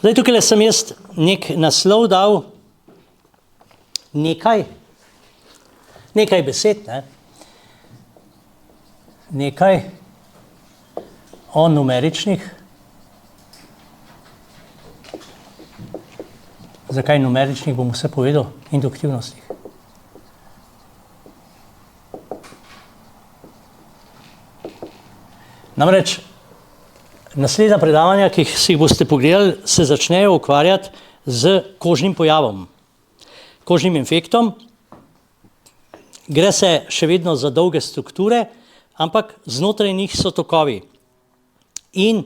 Zdaj, tukaj sem jaz nek naslov dal, nekaj besed, nekaj o numeričnih. Zakaj numeričnih, bom vse povedal, induktivnostih. Namreč, naslednja predavanja, ki si jih boste pogledali, se začnejo ukvarjati z kožnim pojavom, kožnim infektom. Gre se še vedno za dolge strukture, ampak znotraj njih so tokovi. In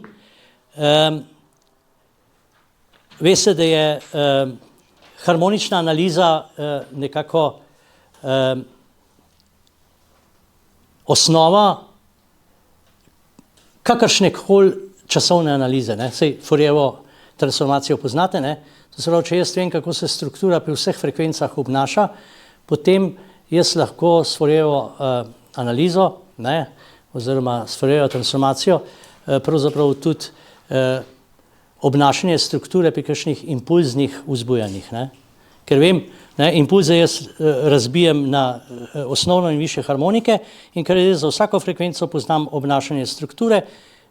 veste, da je harmonična analiza nekako osnova kakršnekoli časovne analize. Sej Fourierjevo transformacijo poznate. To se pravi, če jaz vem, kako se struktura pri vseh frekvencah obnaša, potem jaz lahko s Fourierjevo analizo, oziroma s Fourierjevo transformacijo, pravzaprav tudi obnašanje strukture pri kakšnih impulznih vzbujanjih. Ker vem, impulze jaz razbijem na osnovno in višje harmonike in ker jaz za vsako frekvenco poznam obnašanje strukture,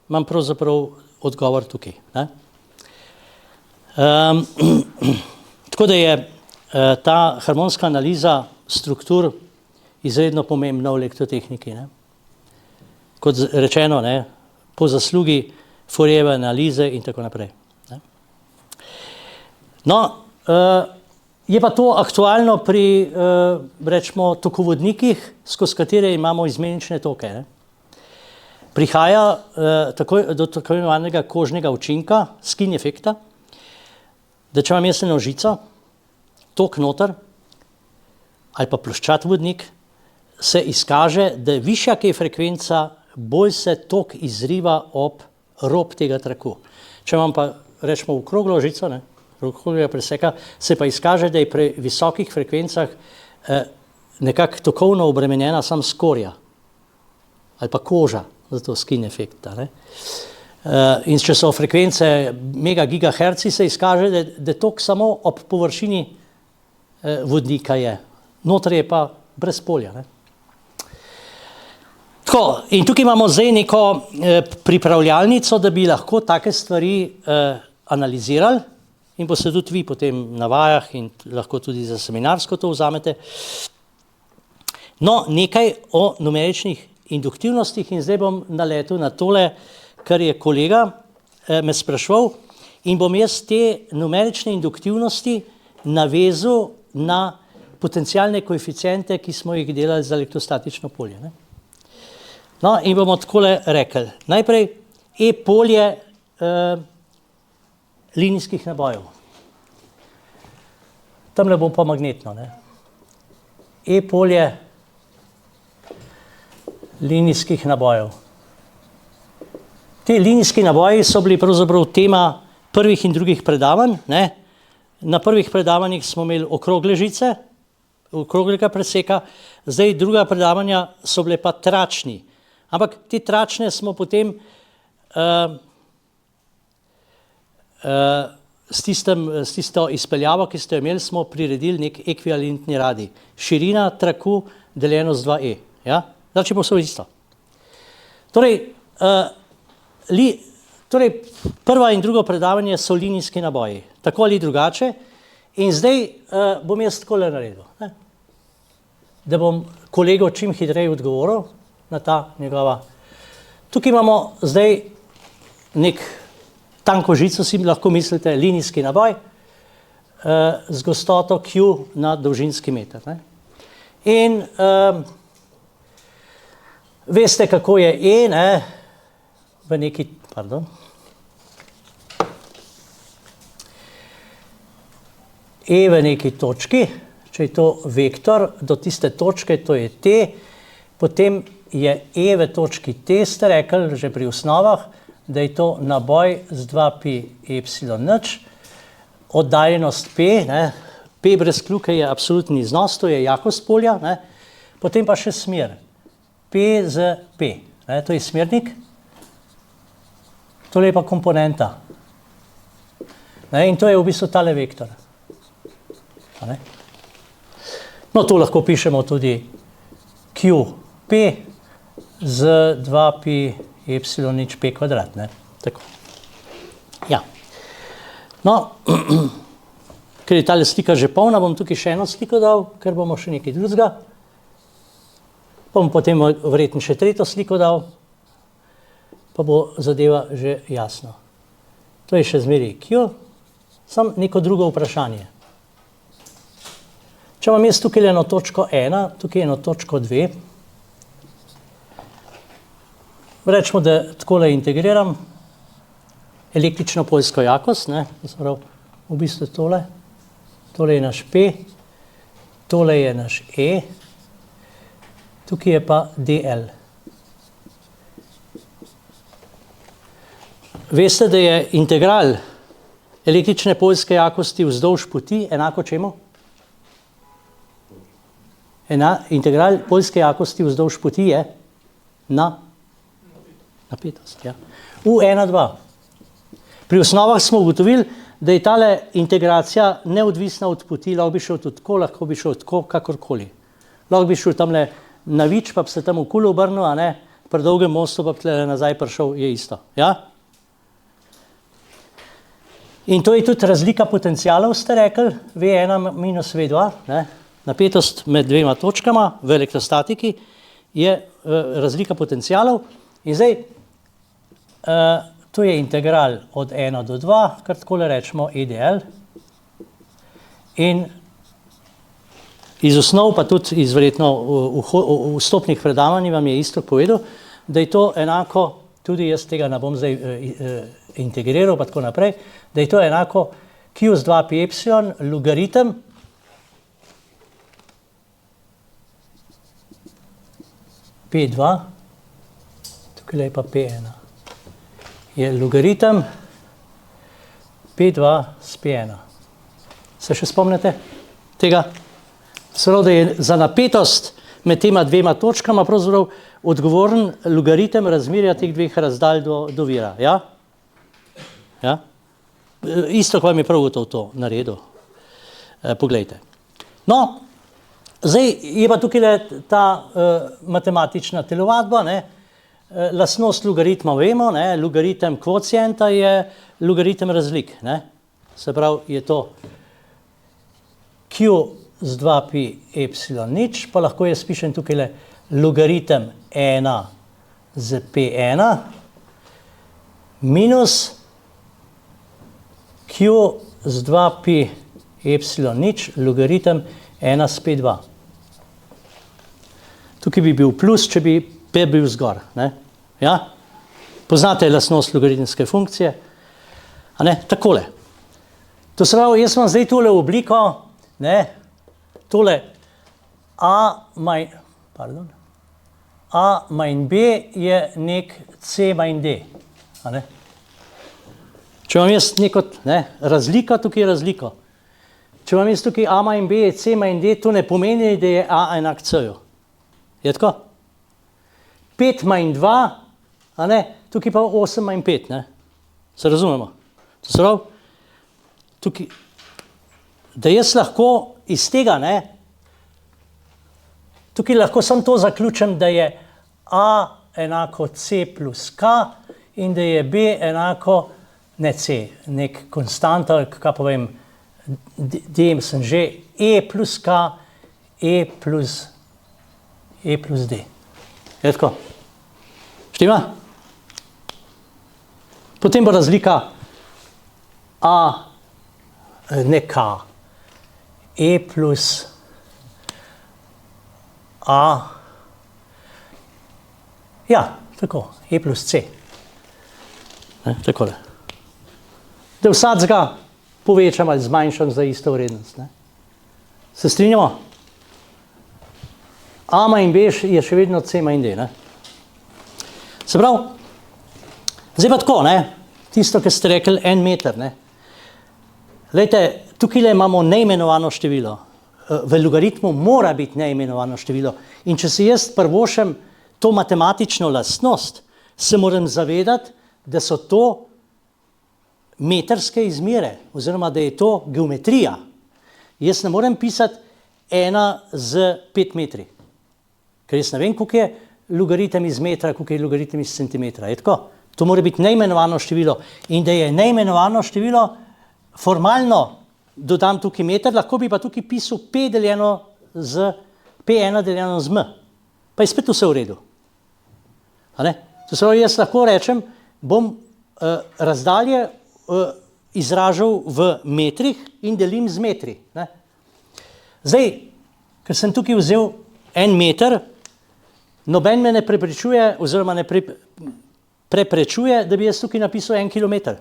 imam pravzaprav odgovor tukaj. Tako da je ta harmonska analiza struktur izredno pomembna v elektrotehniki. Kot rečeno, po zaslugi Fourierjeve analize in tako naprej. No, je pa to aktualno pri, rečemo, tokovodnikih, skozi katere imamo izmenične toke. Prihaja do tako imenovanega kožnega učinka, skin efekta, da če imam jaz eno žico, tok noter, ali pa ploščat vodnik, se izkaže, da višja, ki je frekvenca, bolj se tok izriva ob rob tega traku. Če imam pa, rečemo, okroglo žico, okroglega preseka, se pa izkaže, da je pri visokih frekvencah nekako tokovno obremenjena sam skorja ali pa koža, zato skin efekta. In če so frekvence megagigaherci, se izkaže, da tok samo ob površini vodnika je. Noter je pa brez polja. Tako, in tukaj imamo zdaj neko pripravljalnico, da bi lahko take stvari analizirali in boste tudi vi potem na vajah in lahko tudi za seminarsko to vzamete. No, nekaj o numeričnih induktivnostih in zdaj bom naletel na tole, kar je kolega me spraševal in bom jaz te numerične induktivnosti navezal na potencialne koeficiente, ki smo jih delali za elektrostatično polje. No, in bomo takole rekli. Najprej E-polje linijskih nabojev. Tamle bo pa magnetno. E-polje linijskih nabojev. Te linijski naboji so bili pravzaprav tema prvih in drugih predavanj. Na prvih predavanjih smo imeli okrogle žice, okroglega preseka, zdaj druga predavanja so bile pa tračni. Ampak te tračne smo potem s tisto izpeljavo, ki ste imeli, smo priredili nek ekvivalentni radij. Širina traku deljeno z 2e. Znači bo vse isto. Torej, prva in drugo predavanje so linijski naboji. Tako ali drugače. In zdaj bom jaz takole naredil. Da bom kolego čim hitreje odgovoril na ta njegova. Tukaj imamo zdaj nek tanko žico, si lahko mislite, linijski naboj z gostoto Q na dolžinski meter. In veste, kako je E, v neki, E v neki točki, če je to vektor, do tiste točke, to je T, potem je E v točki T, ste rekli že pri osnovah, da je to naboj z 2pi epsilon nič, oddaljenost P, P brez kljuke je absolutni iznos, to je jakost polja, potem pa še smer, P z P, to je smernik, tole je pa komponenta. In to je v bistvu tale vektor. No, tu lahko pišemo tudi QP z 2pi epsilon nič p kvadrat. Tako. Ja. No, ker je tale slika že polna, bom tukaj še eno sliko dal, ker bomo še nekaj drugega. Bom potem verjetno še tretjo sliko dal, pa bo zadeva že jasno. To je še zmeraj Q, samo neko drugo vprašanje. Če imam jaz tukaj eno točko 1, tukaj eno točko 2, rečemo, da takole integriram električno poljsko jakost, v bistvu tole je naš P, tole je naš E, tukaj je pa DL. Veste, da je integral električne poljske jakosti vzdolž poti enako čemu? Integral poljske jakosti vzdolž poti je napetost. Ja. U1,2. Pri osnovah smo ugotovili, da je tale integracija neodvisna od poti, lahko bi šel tudi tako, lahko bi šel tako, kakorkoli. Lahko bi šel tamle na Vič, pa bi se tam okoli obrnil, pri dolgem mostu pa bi nazaj prišel, je isto. Ja? In to je tudi razlika potencialov, ste rekli, V1 minus V2, napetost med dvema točkama v elektrostatiki je razlika potencialov. In zdaj, to je integral od 1 do 2, kar takole rečemo EDL. In iz osnov, pa tudi iz verjetno vstopnih predavanj vam je isto povedal, da je to enako, tudi jaz tega ne bom zdaj integriral, pa tako naprej, da je to enako Q z 2pi epsilon logaritem P2, tukaj je pa P1. Je logaritem P2 s P1. Se še spomnite tega? Seveda, da je za napetost med tema dvema točkama pravzaprav odgovoren logaritem razmerja teh dveh razdalj do vira. Ja? Ja? Isto, ko vam je prav gotovo to naredil. Poglejte. No, zdaj je pa tukaj ta matematična telovadba, lastnost logaritma vemo, logaritem kvocienta je logaritem razlik. Se pravi, je to Q z 2pi epsilon nič, pa lahko jaz pišem tukaj logaritem 1 z P1 minus Q z 2pi epsilon nič logaritem 1 s P2. Tukaj bi bil plus, če bi P bil zgor. Ja? Poznate lastnost logaritemske funkcije? Takole. To se pravi, jaz imam zdaj tole obliko, tole A manj B je nek C manj D. Če imam jaz neko razlika, tukaj je razliko. Če imam jaz tukaj A manj B je C manj D, to ne pomeni, da je A enak C-ju. Je tako? 5 manj 2, tukaj pa 8 manj 5, se razumemo. To se pravi, tukaj, da jaz lahko iz tega, tukaj lahko samo to zaključim, da je A enako C plus K in da je B enako, ne C, nek konstanta, kaj povem, D sem že, E plus K, E plus D. Je tako? Štima? Potem bo razlika A, ne K, E plus A, ja, tako, E plus C. Takole. Da vsakega povečam ali zmanjšam za isto vrednost. Se strinjamo? A manj B je še vedno C manj D. Se pravi, zdaj pa tako, tisto, kar ste rekli, 1 meter. Glejte, tukaj imamo neimenovano število. V logaritmu mora biti neimenovano število. In če se jaz prvošem to matematično lastnost, se moram zavedati, da so to metrske izmere, oziroma da je to geometrija. Jaz ne morem pisati 1 z 5 metri, ker jaz ne vem, koliko je logaritem iz metra, koliko je logaritem iz centimetra. Je tako? To mora biti neimenovano število. In da je neimenovano število, formalno dodam tukaj meter, lahko bi pa tukaj pisal P1 deljeno z M. Pa je spet vse v redu. To se pravi, jaz lahko rečem, bom razdalje izražal v metrih in delim z metri. Ne? Zdaj, ker sem tukaj vzel 1 meter, noben me ne preprečuje, oziroma ne preprečuje, da bi jaz tukaj napisal 1 kilometer.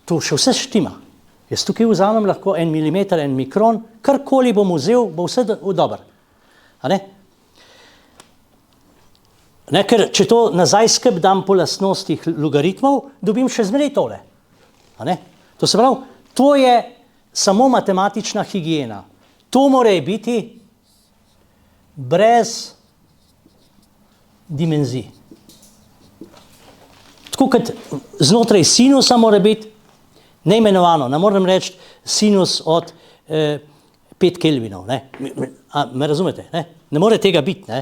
To še vse štima. Jaz tukaj vzamem lahko 1 milimeter, 1 mikron, karkoli bom vzel, bo vse dobro. Ker če to nazaj skrb dam po lastnostih logaritmov, dobim še zmeraj tole. To se pravi, to je samo matematična higiena. To mora biti brez dimenzij. Tako kot znotraj sinusa mora biti neimenovano. Ne morem reči sinus od 5 kelvinov. Me razumete? Ne more tega biti.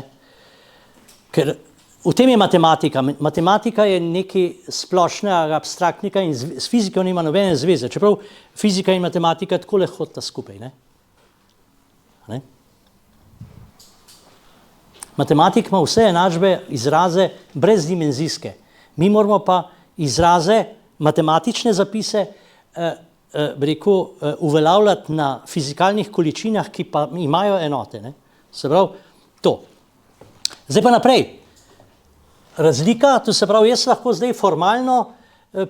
Ker v tem je matematika. Matematika je nekaj splošnega, abstraktnega in s fiziko nima nobene zveze. Čeprav fizika in matematika tako lahko hodita skupaj. Matematik ima vse enačbe, izraze brezdimenzijske. Mi moramo pa izraze, matematične zapise uveljavljati na fizikalnih količinah, ki pa imajo enote. Se pravi, to. Zdaj pa naprej. Razlika, to se pravi, jaz lahko zdaj formalno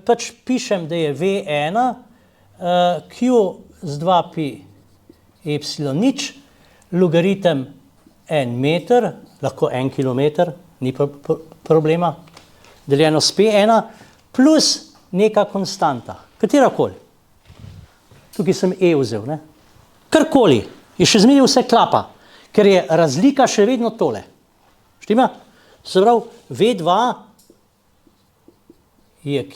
pač pišem, da je V1 Q z 2pi epsilon nič, logaritem 1 meter, lahko 1 kilometer, ni problema, deljeno s P1, plus neka konstanta, katerakoli. Tukaj sem E vzel, karkoli, je še zmeraj vse klapa, ker je razlika še vedno tole. Štima? Se pravi, V2 je Q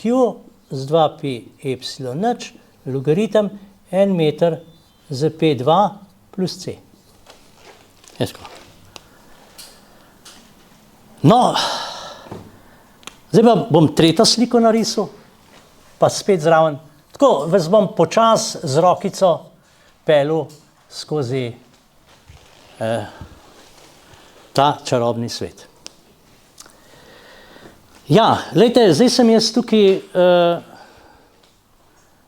z 2pi epsilon nič, logaritem 1 meter z P2 plus C. No, zdaj pa bom tretjo sliko narisal, pa spet zraven. Tako, vas bom počas z rokico pelil skozi ta čarobni svet. Ja, glejte, zdaj sem jaz tukaj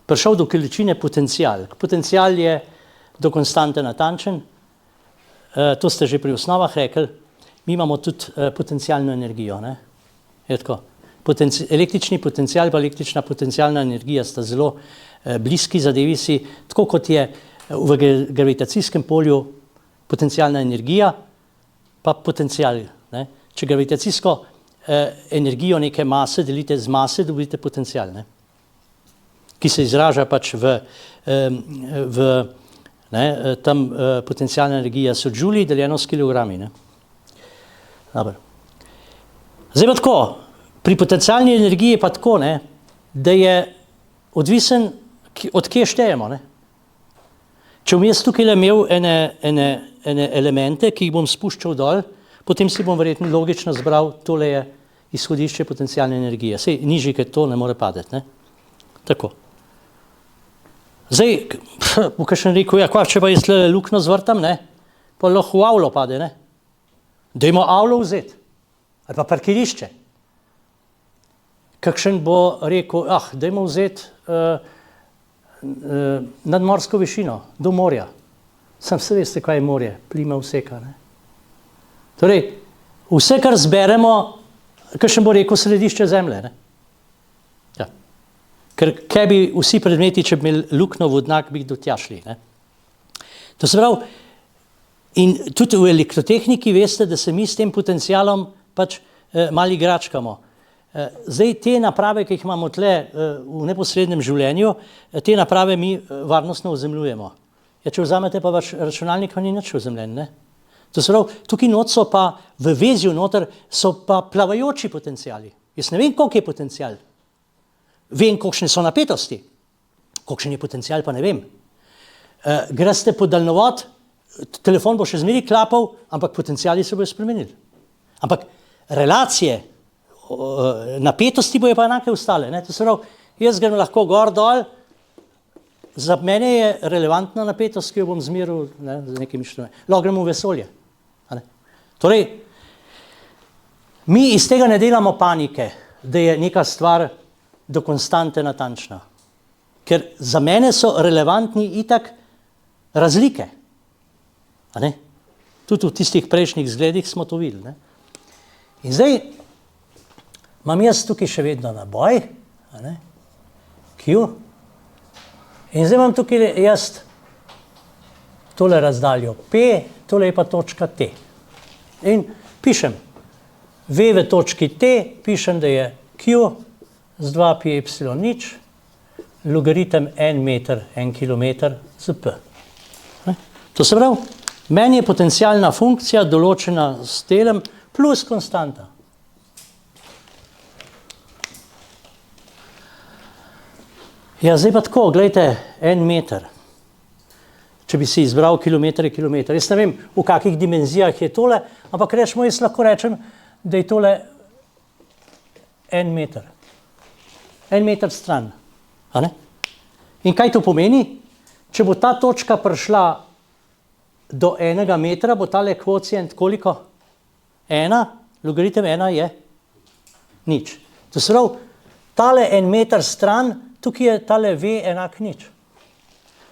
prišel do količine potencial. Potencial je do konstante natančen, to ste že pri osnovah rekli, mi imamo tudi potencialno energijo. Je tako. Električni potencial pa električna potencialna energija sta zelo bliski zadevi si, tako kot je v gravitacijskem polju potencialna energija, pa potencial. Če gravitacijsko energijo neke mase delite z mase, dobite potencial, ki se izraža pač tam potencialna energija so džuli deljeno s kilogrami. Zdaj pa tako, pri potencialni energiji je pa tako, da je odvisen, od kje štejemo. Če bom jaz tukaj imel ene elemente, ki jih bom spuščal dol, potem si bom verjetno logično zbral, tole je izhodišče potencialne energije. Sej nižji, kot to ne more padeti. Tako. Zdaj, bo kakšen rekel, če pa jaz luknjo zvrtam, pa lahko v avlo pade. Dajmo avlo vzeti. Ali pa parkirišče. Kakšen bo rekel, dajmo vzeti nadmorsko višino, do morja. Sam se veste, kaj je morje, plima vseka. Torej, vse, kar zberemo, kakšen bo rekel središče zemlje. Ja. Ker kaj bi vsi predmeti, če bi imeli luknjo vodnak, bi jih do tja šli. To se pravi, in tudi v elektrotehniki veste, da se mi s tem potencialom pač malo igračkamo. Zdaj te naprave, ki jih imamo tle v neposrednem življenju, te naprave mi varnostno ozemljujemo. Če vzamete pa vaš računalnik, pa ni nič ozemljen. To se pravi, tukaj not so pa v vezju noter so pa plavajoči potenciali. Jaz ne vem, koliko je potencial. vem, kakšne so napetosti, kakšen je potencial, pa ne vem. Greste po daljnovod, telefon bo še zmeri klapal, ampak potenciali se bojo spremenili. Ampak relacije, napetosti bojo pa enake ostale. Ne? To se pravi, jaz grem lahko gor dol, za mene je relevantna napetost, ki jo bom zmeril z nekimi inštrumenti. Lahko gremo v vesolje. Torej, mi iz tega ne delamo panike, da je neka stvar do konstante natančna. Ker za mene so relevantni itak razlike. Tudi v tistih prejšnjih zgledih smo to videli. Ne? In zdaj imam jaz tukaj še vedno naboj, Q, in zdaj imam tukaj jaz tole razdaljo P, tole je pa točka T. In pišem V v točki T, pišem, da je Q z 2π epsilon nič, logaritem 1 meter, 1 kilometer z P. To se pravi, meni je potencialna funkcija določena s telem plus konstanta. Ja, zdaj pa tako, gledajte, 1 meter. Če bi si izbral kilometre. Jaz ne vem, v kakih dimenzijah je tole, ampak rečemo, jaz lahko rečem, da je tole 1 meter. 1 meter stran. In kaj to pomeni? Če bo ta točka prišla do 1 metra, bo tale kvocient koliko? 1, logaritem 1 je nič. To se pravi, tale 1 meter stran, tukaj je tale V enak nič.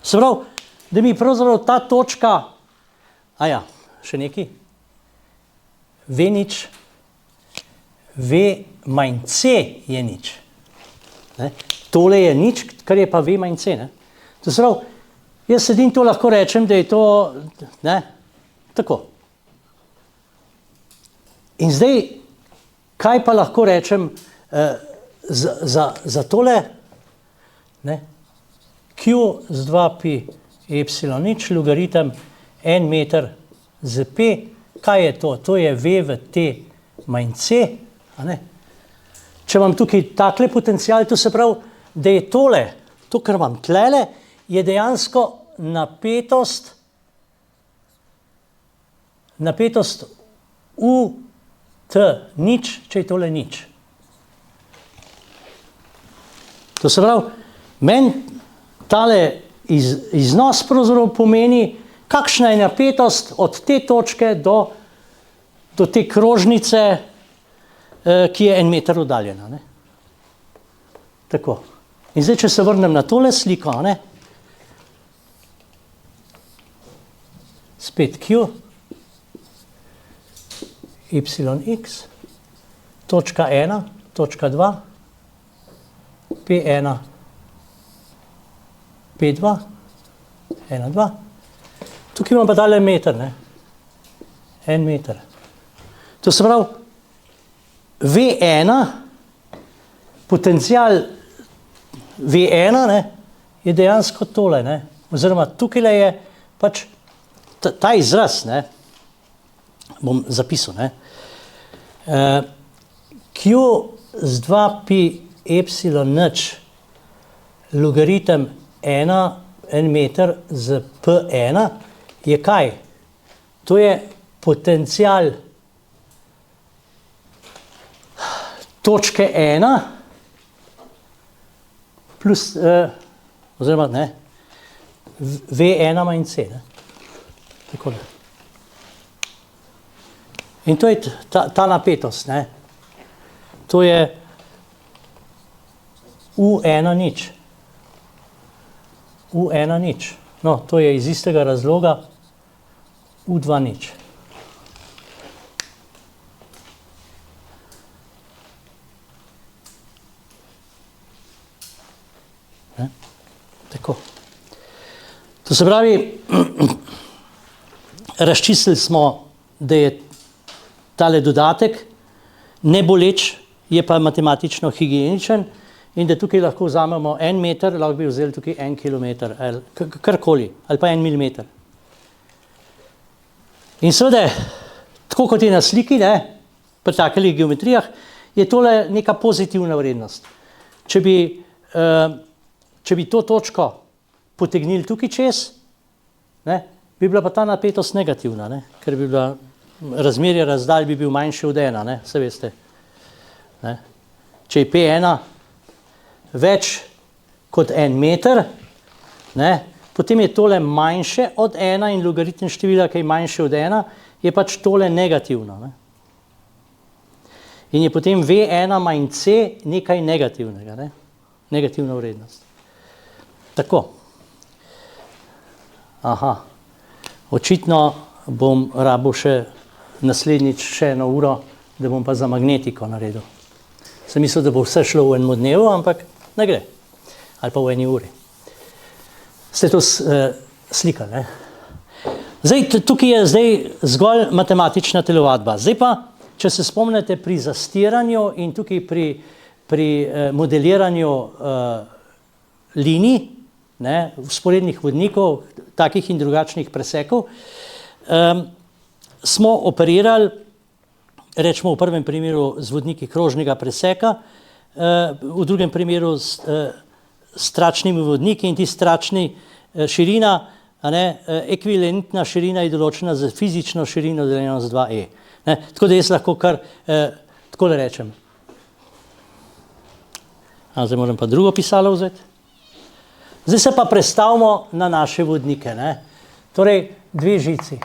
Se pravi, da mi pravzaprav ta točka, še nekaj, V nič, V manj C je nič. Tole je nič, kar je pa V manj C. To se pravi, jaz sedim to lahko rečem, da je to tako. In zdaj, kaj pa lahko rečem za tole? Q z 2π epsilon nič, logaritem 1 meter z P. Kaj je to? To je V v T manj C. Če imam tukaj takle potencial, to se pravi, da je tole, to, kar imam tlele, je dejansko napetost U T nič, če je tole nič. To se pravi, meni tale iznos pravzaprav pomeni, kakšna je napetost od te točke do te krožnice, ki je 1 meter oddaljena. Tako. In zdaj, če se vrnem na tole sliko, spet Q, yx, točka 1, točka 2, P1, P2, 1, 2. Tukaj imam pa tale meter, 1 meter. To se pravi, V1, potencial V1 je dejansko tole, oziroma tukaj je pač ta izraz, bom zapisal, Q z 2π epsilon nič, logaritem 1 meter z P1 je kaj? To je potencial točke 1 plus, oziroma V1 manj C. Takole. In to je ta napetost. To je U1 nič. U1 nič. No, to je iz istega razloga U2 nič. Tako. To se pravi, razčistili smo, da je tale dodatek neboleč, je pa matematično higieničen in da tukaj lahko vzamemo 1 meter, lahko bi vzeli tukaj 1 kilometer, karkoli, ali pa 1 milimeter. In seveda, tako kot je na sliki, pri takih geometrijah, je tole neka pozitivna vrednost. Če bi če bi to točko potegnili tukaj čez, ne, bi bila pa ta napetost negativna, ne, ker bi bila razmerje razdalj bi bil manjši od 1, ne, se veste. Ne. Če je P1 več kot 1 meter, ne, potem je tole manjše od 1 in logaritem števila, ki je manjše od 1, je pač tole negativno. Ne. In je potem V1 manj C nekaj negativnega, ne. Negativna vrednost. Tako. Aha. Očitno bom rabil še naslednjič še 1 uro, da bom pa za magnetiko naredil. Sem mislil, da bo vse šlo v enem dnevu, ampak ne gre. Ali pa v 1 uri. Ste to slikali, ne? Zdaj, tukaj je zdaj zgolj matematična telovadba. Zdaj pa, če se spomnite pri zastiranju in tukaj pri modeliranju linij, ne, vzporednih vodnikov, takih in drugačnih presekov, smo operirali, rečemo v prvem primeru z vodniki krožnega preseka, v drugem primeru s tračnimi vodniki in ti tračni širina, ekvivalentna širina je določena za fizično širino deljeno z 2e. Ne? Tako da jaz lahko kar takole rečem. Zdaj moram pa drugo pisalo vzeti. Zdaj se pa prestavimo na naše vodnike. Ne? Torej, 2 žici.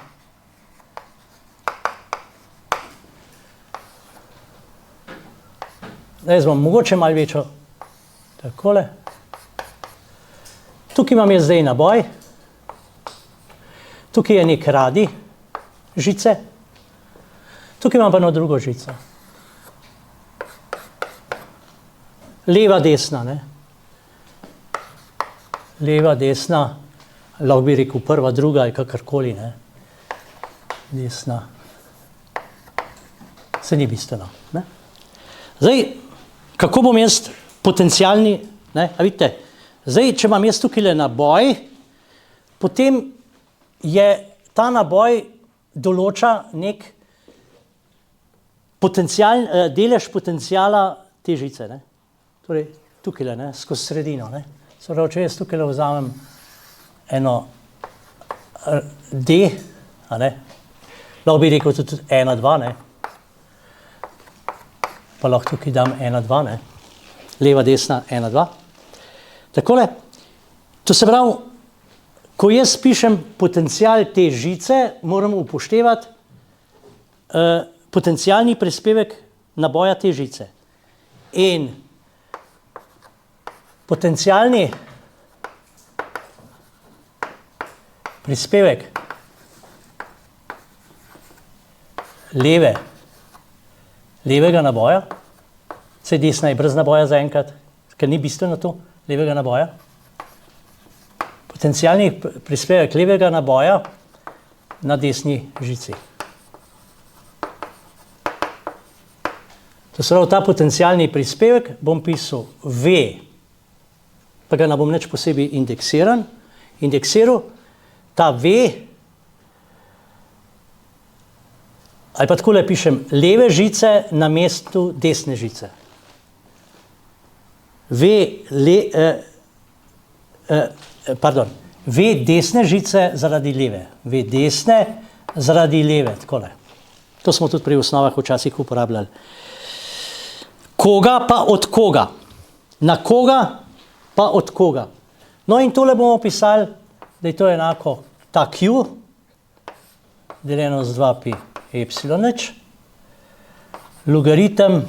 Zdaj bom mogoče malo večjo. Takole. Tukaj imam jaz zdaj naboj. Tukaj je nek radij žice. Tukaj imam pa eno drugo žico. Leva, desna, ne? Leva, desna, lahko bi rekel prva, druga ali kakorkoli, ne? Desna. Se ni bistveno, ne? Zdaj, kako bom jaz potencialni, ne? A vidite, zdaj, če imam jaz tukaj naboj, potem je ta naboj določa nek delež potencijala te žice, ne? Torej, tukaj, ne? Skozi sredino, ne? Torej, če jaz tukaj vzamem eno D, a ne? Lahko bi rekel tudi 1, 2, ne? Pa lahko tukaj dam 1, 2, ne? Leva, desna, 1, 2. Takole, to se pravi, ko jaz pišem potencial te žice, moram upoštevati potencialni prispevek naboja te žice. In potencialni prispevek levega naboja, saj desna je brez naboja zaenkrat, ker ni bistveno to, levega naboja. Potencialni prispevek levega naboja na desni žici. To se pravi, ta potencialni prispevek bom pisal V, pa ga ne bom nič posebej indeksiral, ta V, ali pa takole pišem leve žice na mestu desne žice. V desne žice zaradi leve. V desne zaradi leve, takole. To smo tudi pri osnovah včasih uporabljali. Koga pa od koga? Na koga pa od koga? No in tole bomo pisali, da je to enako ta Q, deljeno z 2pi epsilon-nič, logaritem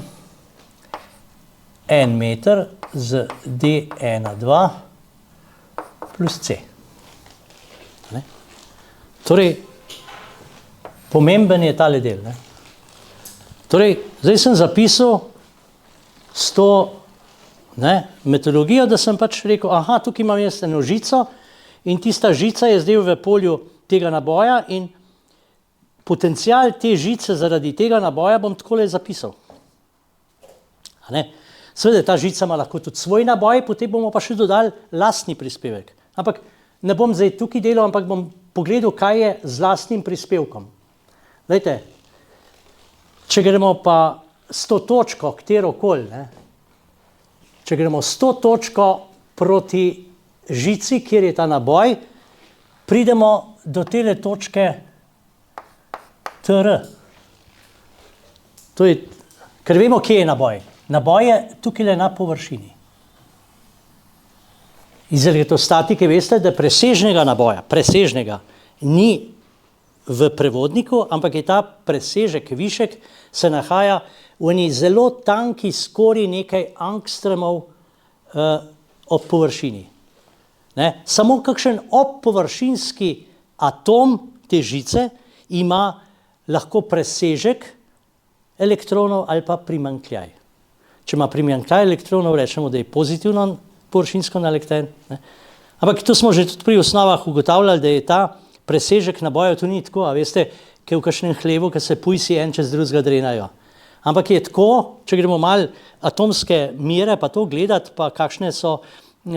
1 meter z D1, 2 plus C. Ne? Torej, pomemben je tale del. Ne? Torej, zdaj sem zapisal s to metodologijo, da sem pač rekel, aha, tukaj imam jaz eno žico in tista žica je zdaj v polju tega naboja in potencial te žice zaradi tega naboja bom takole zapisal. Seveda, ta žica ima lahko tudi svoj naboj, potem bomo pa še dodali lastni prispevek. Ampak ne bom zdaj tukaj delal, ampak bom pogledal, kaj je z lastnim prispevkom. Glejte, če gremo pa s to točko, katerokoli, če gremo s to točko proti žici, kjer je ta naboj, pridemo do tele točke TR. To je, ker vemo, kje je naboj. Naboj je tukaj na površini. Iz elektrostatike veste, da presežnega naboja, ni v prevodniku, ampak je ta presežek, višek, se nahaja v eni zelo tanki skori nekaj angstromov ob površini. Ne? Samo kakšen obpovršinski atom te žice ima lahko presežek elektronov ali pa primanjkljaj. Če ima primanjkljaj elektronov, rečemo, da je pozitivno površinsko nalekten. Ne? Ampak to smo že tudi pri osnovah ugotavljali, da je ta presežek naboja, to ni tako, a veste, ki v kakšnem hlevu, ki se pujsi en čez drugega drenajo. Ampak je tako, če gremo malo atomske mere, pa to gledati, pa kakšne so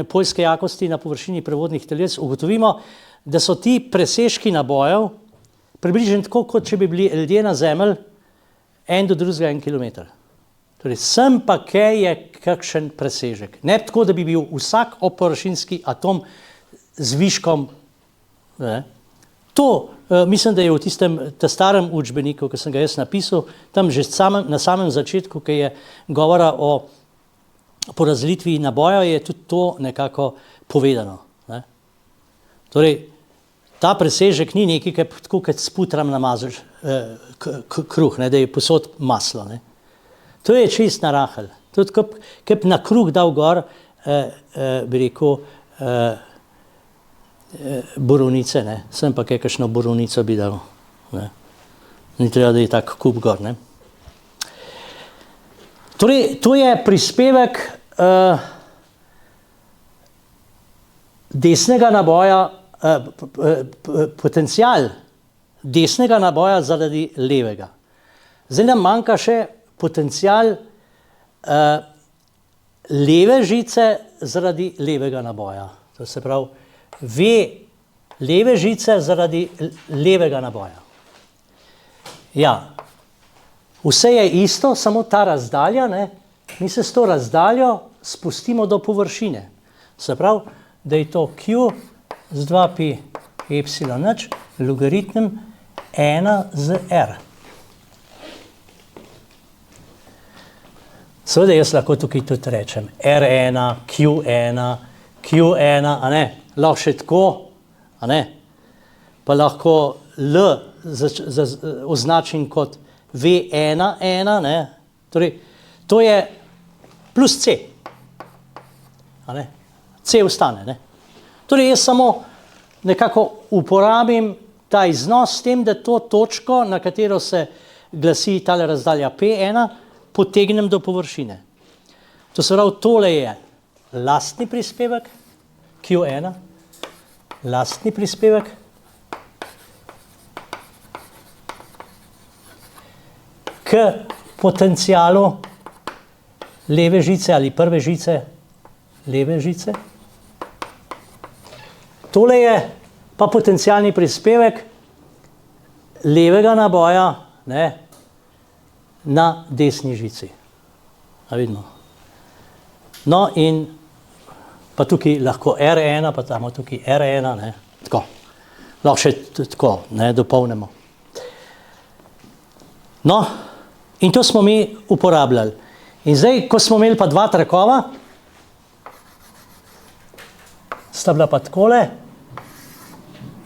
poljske jakosti na površini prevodnih teles, ugotovimo, da so ti presežki nabojev približno tako, kot če bi bili ljudje na Zemlji en do drugega 1 kilometer. Torej, sem pa kaj je kakšen presežek. Ne tako, da bi bil vsak obpovršinski atom z viškom. Ne? To mislim, da je v tistem starem učbeniku, ki sem ga jaz napisal, tam že na samem začetku, ki je govora o porazdelitvi naboja, je tudi to nekako povedano. Ne? Torej, ta presežek ni nekaj, tako kot s putram namazaš kruh, ne, da je posod maslo. Ne? To je čist narahel. Tudi, kot na kruh dal gor, bi rekel, borovnice, ne. Sem pa kakšno borovnico bi dal. Ne. Ni treba, da je tak kup gor, ne. Torej, to je prispevek desnega naboja, potencial desnega naboja zaradi levega. Zdaj nam manjka še potencial leve žice zaradi levega naboja. To se pravi, V leve žice zaradi levega naboja. Ja, vse je isto, samo ta razdalja, ne? Mi se s to razdaljo spustimo do površine. Se pravi, da je to Q z 2pi epsilon nič, logaritm 1 z R. Seveda jaz lahko tukaj tudi rečem R1, Q1, Q1, a ne, lahko še tako, a ne, pa lahko L označim kot V1, 1, ne, torej, to je plus C, a ne, C ostane, ne. Torej, jaz samo nekako uporabim ta iznos s tem, da to točko, na katero se glasi tale razdalja P1, potegnem do površine. To se pravi, tole je lastni prispevek, Q1, lastni prispevek, k potencialu leve žice ali prve žice, leve žice. Tole je pa potencialni prispevek levega naboja, ne, na desni žici. A vidimo. No in pa tukaj lahko R1, pa tamo tukaj R1, ne, tako. Lahko še tako, ne, dopolnimo. No, in to smo mi uporabljali. In zdaj, ko smo imeli pa dva trakova, sta bila pa takole,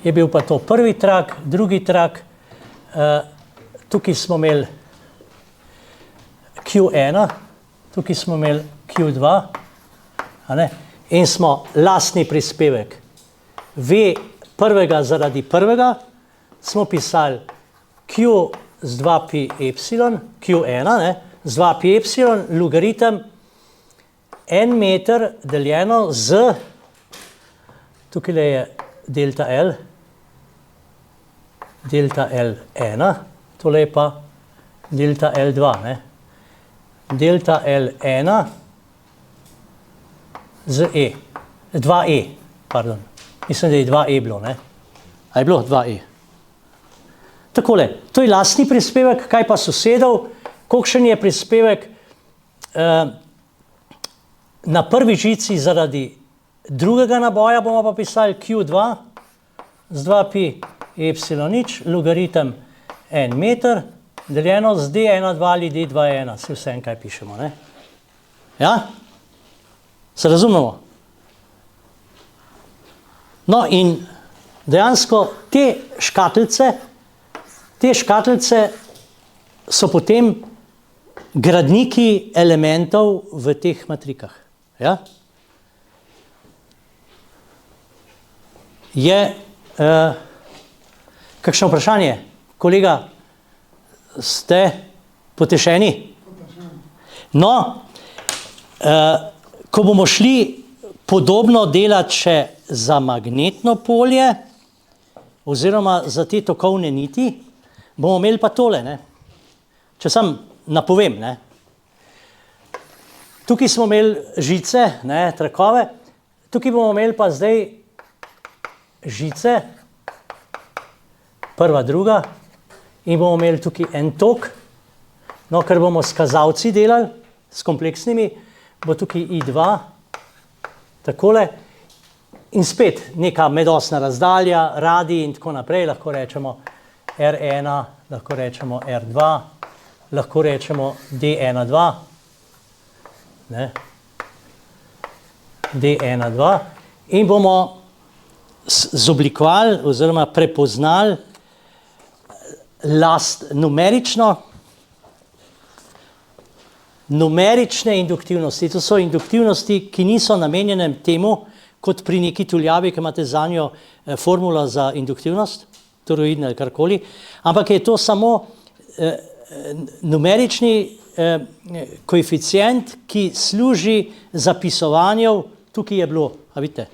je bil pa to prvi trak, drugi trak, tukaj smo imeli Q1, tukaj smo imeli Q2, a ne? In smo lastni prispevek V prvega zaradi prvega, smo pisali Q z 2pi epsilon, Q1, ne? Z 2pi epsilon, logaritem 1 meter deljeno z, tukaj je delta L, delta L1, tole je pa delta L2, ne? Delta L1 z E, 2E, pardon, mislim, da je 2E bilo, ne? A je bilo 2E? Takole, to je lastni prispevek, kaj pa sosedov, kolikšen je prispevek Na prvi žici zaradi drugega naboja bomo pa pisali Q2 z 2pi epsilon nič, logaritem 1 meter, deljeno z D12 ali D21, se vsem kaj pišemo, ne? Ja? Se razumemo? No in dejansko te škatlice so potem gradniki elementov v teh matrikah. Ja? Je kakšno vprašanje? Kolega, ste potešeni? No, ko bomo šli podobno delati še za magnetno polje oziroma za te tokovne niti, bomo imeli pa tole, ne? Če sam napovem, ne? Tukaj smo imeli žice, ne, trakove, tukaj bomo imeli pa zdaj žice, prva, druga, in bomo imeli tukaj en tok, no, ker bomo s kazalci delali, s kompleksnimi, bo tukaj I2, takole, in spet neka medosna razdalja, radij in tako naprej, lahko rečemo R1, lahko rečemo R2, lahko rečemo D12, ne, D12, in bomo zoblikovali oziroma prepoznali numerične induktivnosti. To so induktivnosti, ki niso namenjene temu, kot pri neki tuljavi, ki imate za njo formula za induktivnost, toroidna ali karkoli, ampak je to samo numerični koeficient, ki služi zapisovanju, tukaj je bilo, a vidite,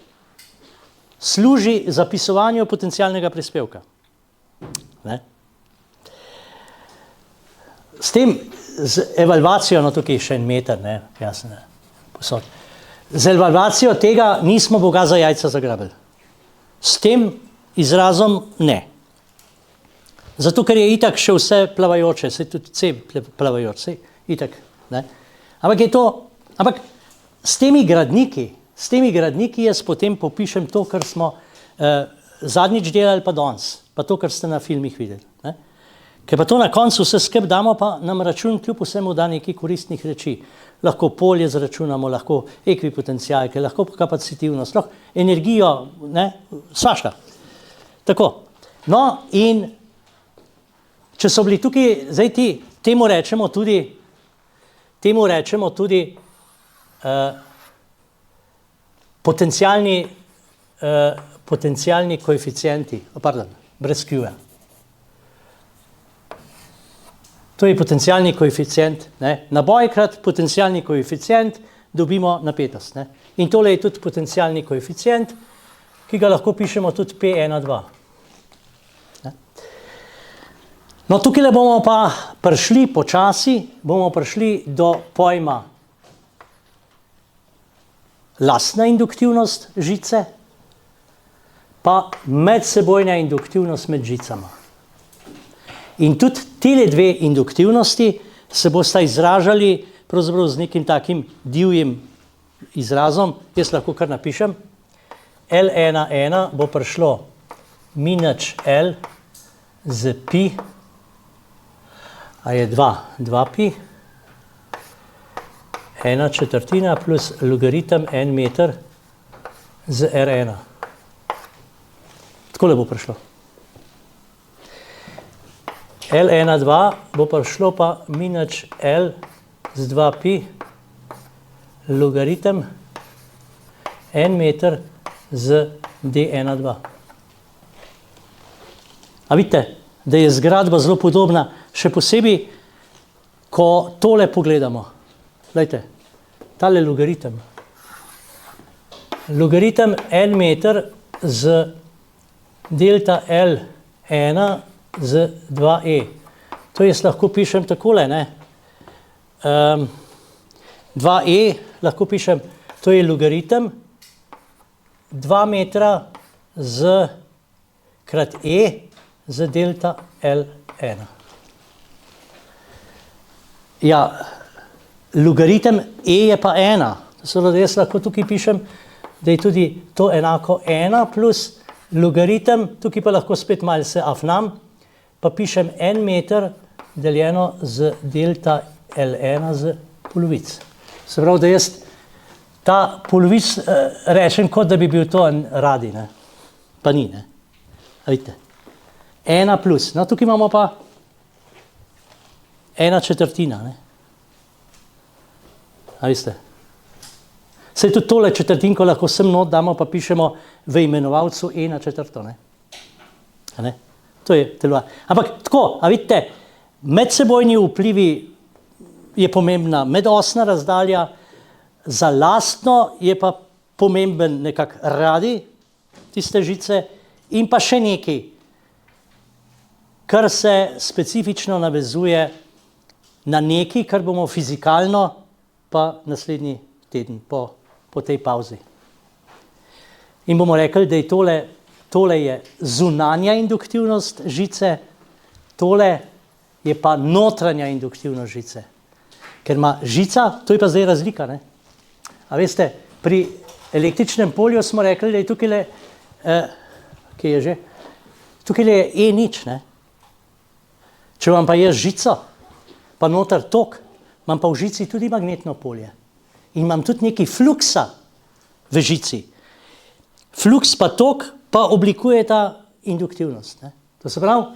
služi zapisovanju potencialnega prispevka. Ne? S tem, z evalvacijo, no tukaj še en meter, ne, jasno, posod. Z evalvacijo tega nismo Boga za jajca zagrabili. S tem izrazom ne. Zato, ker je itak še vse plavajoče, se tudi C plavajoč, se itak, ne. Ampak s temi gradniki jaz potem popišem to, kar smo zadnjič delali pa danes, pa to, kar ste na filmih videli, ne. Ker pa to na koncu vse skupaj damo, pa nam račun kljub vsemu da nekaj koristnih reči. Lahko polje zračunamo, lahko ekvipotencialke, lahko kapacitivnost, lahko energijo, ne, svašta. Tako. No, in če so bili tukaj, zdaj temu rečemo tudi potencialni koeficienti, brez Q-ja. To je potencialni koeficient, ne? Nabojkrat potencialni koeficient dobimo napetost. Ne? In tole je tudi potencialni koeficient, ki ga lahko pišemo tudi P12. Ne? No, tukaj bomo pa prišli počasi, bomo prišli do pojma lastna induktivnost žice, pa medsebojna induktivnost med žicama. In tudi tele dve induktivnosti se bosta izražali pravzaprav z nekim takim divjim izrazom. Jaz lahko kar napišem. L1 bo prišlo minus L z pi, a je 2 pi, 1/4 plus logaritem 1 meter z R1. Takole bo prišlo. L12 bo prišlo pa minus L z 2 pi logaritem 1 meter z D12. A vidite, da je zgradba zelo podobna, še posebej, ko tole pogledamo. Glejte, tale logaritem. Logaritem 1 meter z delta L1 z 2e. To jaz lahko pišem takole, ne? 2e lahko pišem, to je logaritem 2 metra z krat e z delta L1. Ja, logaritem e je pa 1, Seveda jaz lahko tukaj pišem, da je tudi to enako 1 plus logaritem, tukaj pa lahko spet malce afnam, pa pišem 1 meter deljeno z delta L1 z polovic. Se pravi, da jaz ta polovic rečem, kot da bi bil to en radij, ne? Pa ni, ne? A vidite? 1 plus, no tukaj imamo pa 1/4, ne? A veste? Saj tudi tole četrtinko lahko sem not damo, pa pišemo v imenovalcu 1/4, ne? A ne? To je telo. Ampak tako, a vidite, medsebojni vplivi je pomembna medosna razdalja, za lastno je pa pomemben nekak radij tiste žice in pa še nekaj, kar se specifično navezuje na nekaj, kar bomo fizikalno pa naslednji teden po tej pauzi. In bomo rekli, da je tole je zunanja induktivnost žice, tole je pa notranja induktivnost žice. Ker ima žica, to je pa zdaj razlika, ne? A veste, pri električnem polju smo rekli, da je tukaj kje je že? Tukaj je E0, ne? Če vam pa je žico, pa noter tok, imam pa v žici tudi magnetno polje. In imam tudi nekaj fluksa v žici. Fluks pa tok pa oblikuje ta induktivnost, ne? To se pravi,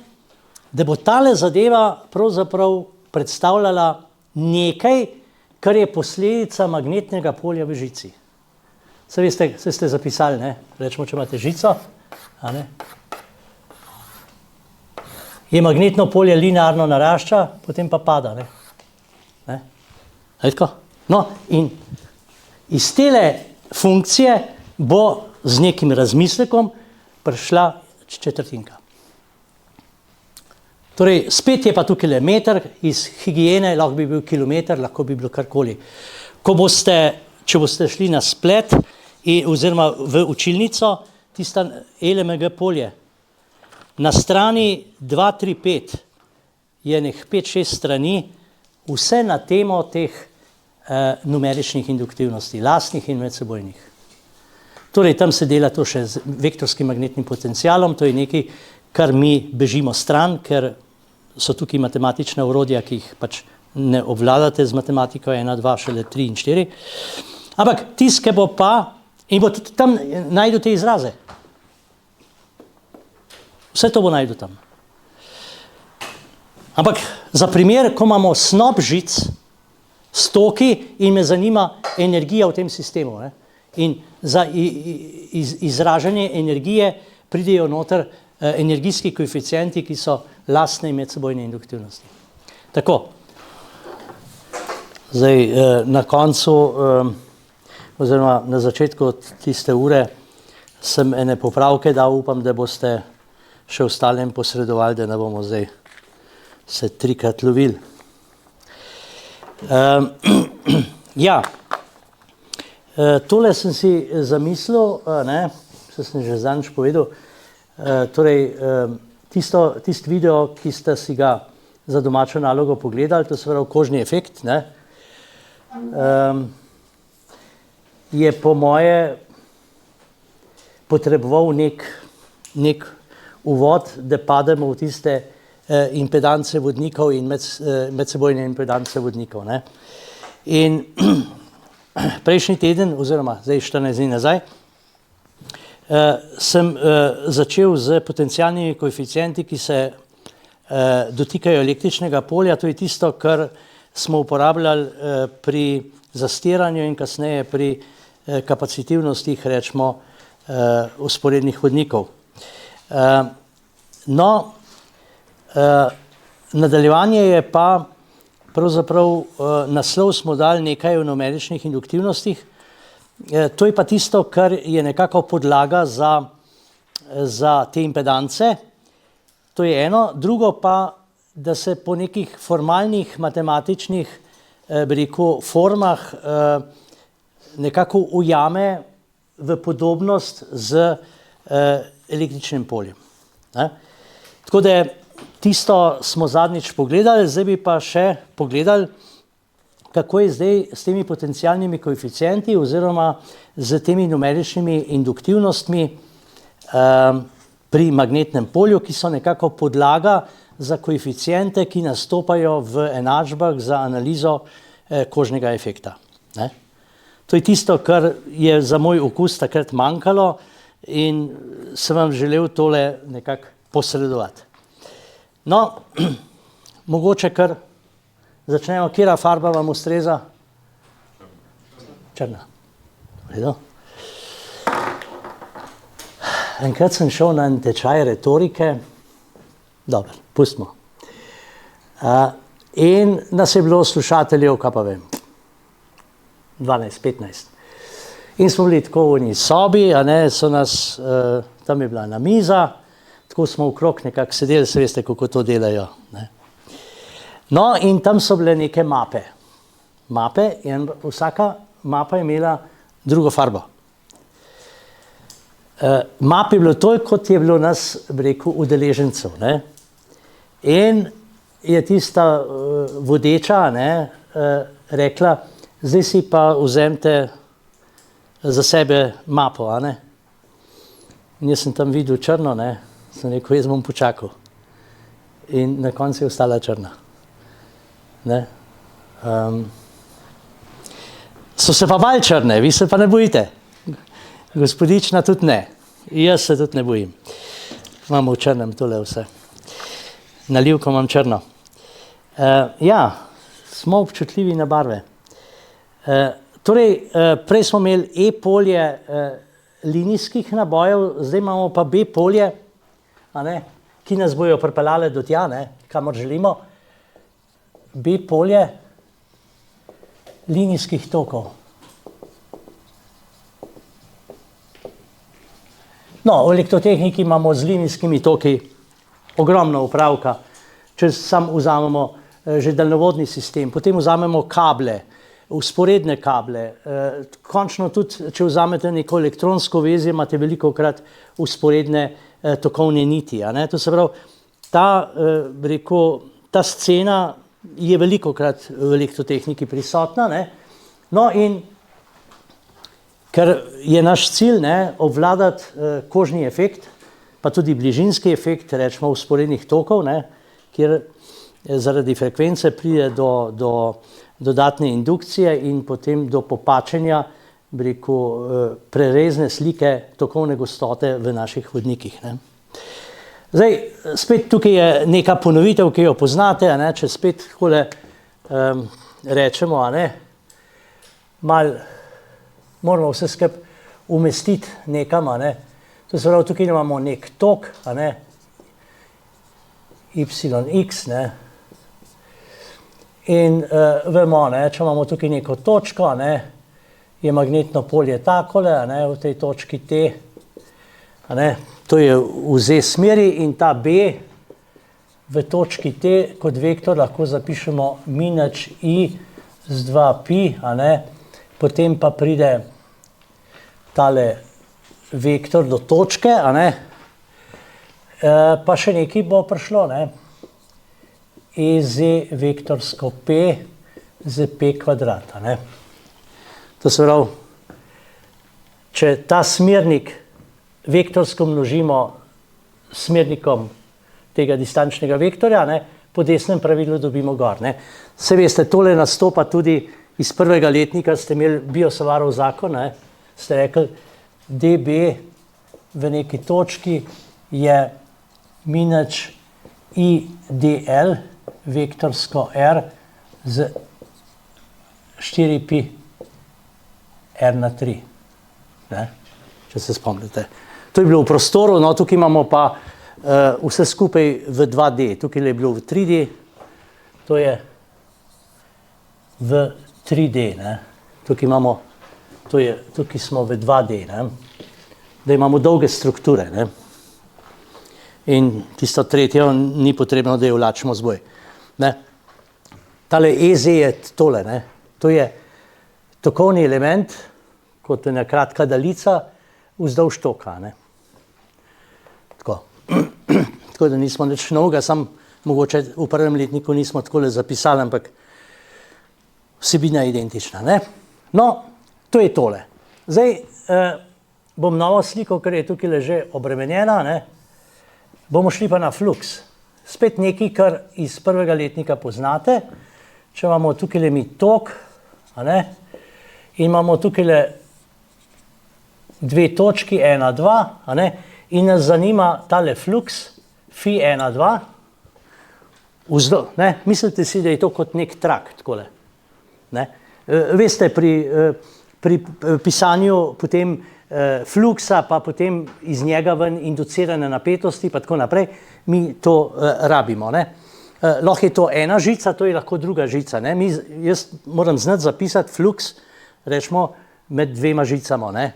da bo tale zadeva pravzaprav predstavljala nekaj, kar je posledica magnetnega polja v žici. Saj veste, se ste zapisali, ne? Rečemo, če imate žico, a ne? Je magnetno polje linearno narašča, potem pa pada, ne? Ne? Tako? No, in iz tele funkcije bo z nekim razmislekom prišla četrtinka. Torej, spet je pa tukaj le meter, iz higiene lahko bi bil kilometer, lahko bi bilo karkoli. Če boste šli na splet oziroma v učilnico, tista LMG polje, na strani 235 je nek 5-6 strani, vse na temo teh numeričnih induktivnosti, lastnih in medsebojnih. Torej, tam se dela to še z vektorskim magnetnim potencialom, to je nekaj, kar mi bežimo stran, ker so tukaj matematična orodja, ki jih pač ne obvladate z matematiko 1, 2, šele 3 in 4. Ampak tiske bo pa, in bo tudi tam najdu te izraze. Vse to bo najdu tam. Ampak za primer, ko imamo snop žic s toki in me zanima energija v tem sistemu, ne? In za izražanje energije pridejo noter energijski koeficienti, ki so lastne in medsebojne induktivnosti. Tako. Zdaj, na koncu, oziroma na začetku tiste ure, sem ene popravke dal, upam, da boste še ostalim posredovali, da ne bomo zdaj se trikrat lovili. Ja, tole sem si zamislil, ne, se sem že zadnjič povedal, torej, tisti video, ki ste si ga za domačo nalogo pogledali, to se pravi kožni efekt, ne, je po moje potreboval nek uvod, da pademo v tiste impedance vodnikov in medsebojne impedance vodnikov, ne. In prejšnji teden, oziroma zdaj 14 dni nazaj, sem začel z potencialnimi koeficienti, ki se dotikajo električnega polja, to je tisto, kar smo uporabljali pri zastiranju in kasneje pri kapacitivnostih, rečemo, vzporednih vodnikov. No, nadaljevanje je pa, pravzaprav naslov smo dali nekaj o numeričnih induktivnostih, to je pa tisto, kar je nekako podlaga za te impedance, to je eno, drugo pa, da se po nekih formalnih matematičnih, bi rekel, formah nekako ujame v podobnost z električnim poljem. Tako da tisto smo zadnjič pogledali, zdaj bi pa še pogledali, kako je zdaj s temi potencialnimi koeficienti oziroma z temi numeričnimi induktivnostmi pri magnetnem polju, ki so nekako podlaga za koeficiente, ki nastopajo v enačbah za analizo kožnega efekta. Ne? To je tisto, kar je za moj okus takrat manjkalo in sem vam želel tole nekako posredovati. No, mogoče kar začnemo, katera farba vam ustreza? Črna. Vredo. Enkrat sem šel na en tečaj retorike, dobro, pustimo. In nas je bilo slušateljev, kaj pa vem, 12, 15. In smo bili tako v eni sobi, a ne, so nas, tam je bila na miza, tako smo okrog nekako sedeli, se veste, kako to delajo. Ne. No, in tam so bile neke mape. Mape, in vsaka mapa je imela drugo farbo. Map je bilo toliko, kot je bilo nas, bi rekel, udeležencev. Ne. In je tista vodeča, ne, rekla, zdaj si pa vzemite za sebe mapo, a ne. In jaz sem tam videl črno, ne, sem rekel, jaz bom počakal. In na koncu je ostala črna. Ne. So se pa bali črne, vi se pa ne bojite. Gospodična tudi ne. Jaz se tudi ne bojim. Imamo v črnem tole vse. Nalivko imam črno. Ja, smo občutljivi na barve. Torej, prej smo imeli E-polje linijskih nabojev, zdaj imamo pa B-polje, a ne, ki nas bojo pripeljale do tja, ne, kamor želimo. B-polje linijskih tokov. No, v elektrotehniki imamo z linijskimi toki ogromno opravka, če sam vzamemo že daljnovodni sistem, potem vzamemo kable, vzporedne kable, končno tudi, če vzamete neko elektronsko vezje, imate velikokrat vzporedne tokovne niti. A ne? To se pravi, ta scena je velikokrat v elektrotehniki prisotna. Ne? No in ker je naš cilj, ne, obvladati kožni efekt, pa tudi bližinski efekt, rečemo vzporednih tokov, ne, kjer zaradi frekvence pride do dodatne indukcije in potem do popačenja, bi rekel, prerezne slike tokovne gostote v naših vodnikih. Ne. Zdaj, spet tukaj je neka ponovitev, ki jo poznate, a ne, če spet takole rečemo, a ne, moramo vse skupaj umestiti nekam, a ne. To se pravi, tukaj imamo nek tok, a ne, YX, ne. In vemo, ne, če imamo tukaj neko točko, a ne, je magnetno polje takole, a ne, v tej točki T, a ne, to je v Z smeri in ta B v točki T kot vektor lahko zapišemo minus I z 2pi, a ne, potem pa pride tale vektor do točke, a ne, pa še nekaj bo prišlo, ne, EZ vektorsko P z P kvadrat, a ne. To se pravi, če ta smernik vektorsko množimo s smernikom tega distančnega vektorja, ne, po desnem pravilu dobimo gor, ne. Se veste, tole nastopa tudi iz prvega letnika, ste imeli Biot-Savarov zakon, ne, ste rekli, dB v neki točki je minus IDL vektorsko R z 4pi R na 3. Ne? Če se spomnite. To je bilo v prostoru, no tukaj imamo pa vse skupaj v 2D. Tukaj je bilo v 3D, to je v 3D. Ne? Tukaj smo v 2D, ne? Da imamo dolge strukture. Ne? In tisto tretjo ni potrebno, da jo vlačimo z boj. Ne? Tale EZ je tole, ne? To je tokovni element, kot ena kratka daljica, vzdolž toka. Ne? Tako. Tako da nismo nič novega, samo mogoče v prvem letniku nismo takole zapisali, ampak vsebina je identična. Ne? No, to je tole. Zdaj bom novo sliko, ker je tukaj že obremenjena, ne? Bomo šli pa na fluks. Spet nekaj, kar iz prvega letnika poznate. Če imamo tukaj mi tok, in imamo tukaj dve točki, 1, 2, in nas zanima tale fluks, phi 1, 2, vzdolj. Mislite si, da je to kot nek trak, takole. Veste, pri pisanju potem fluksa, pa potem iz njega ven inducirane napetosti, pa tako naprej, mi to rabimo. Lahko je to ena žica, to je lahko druga žica. Jaz moram znati zapisati fluks, rečemo, med dvema žicama.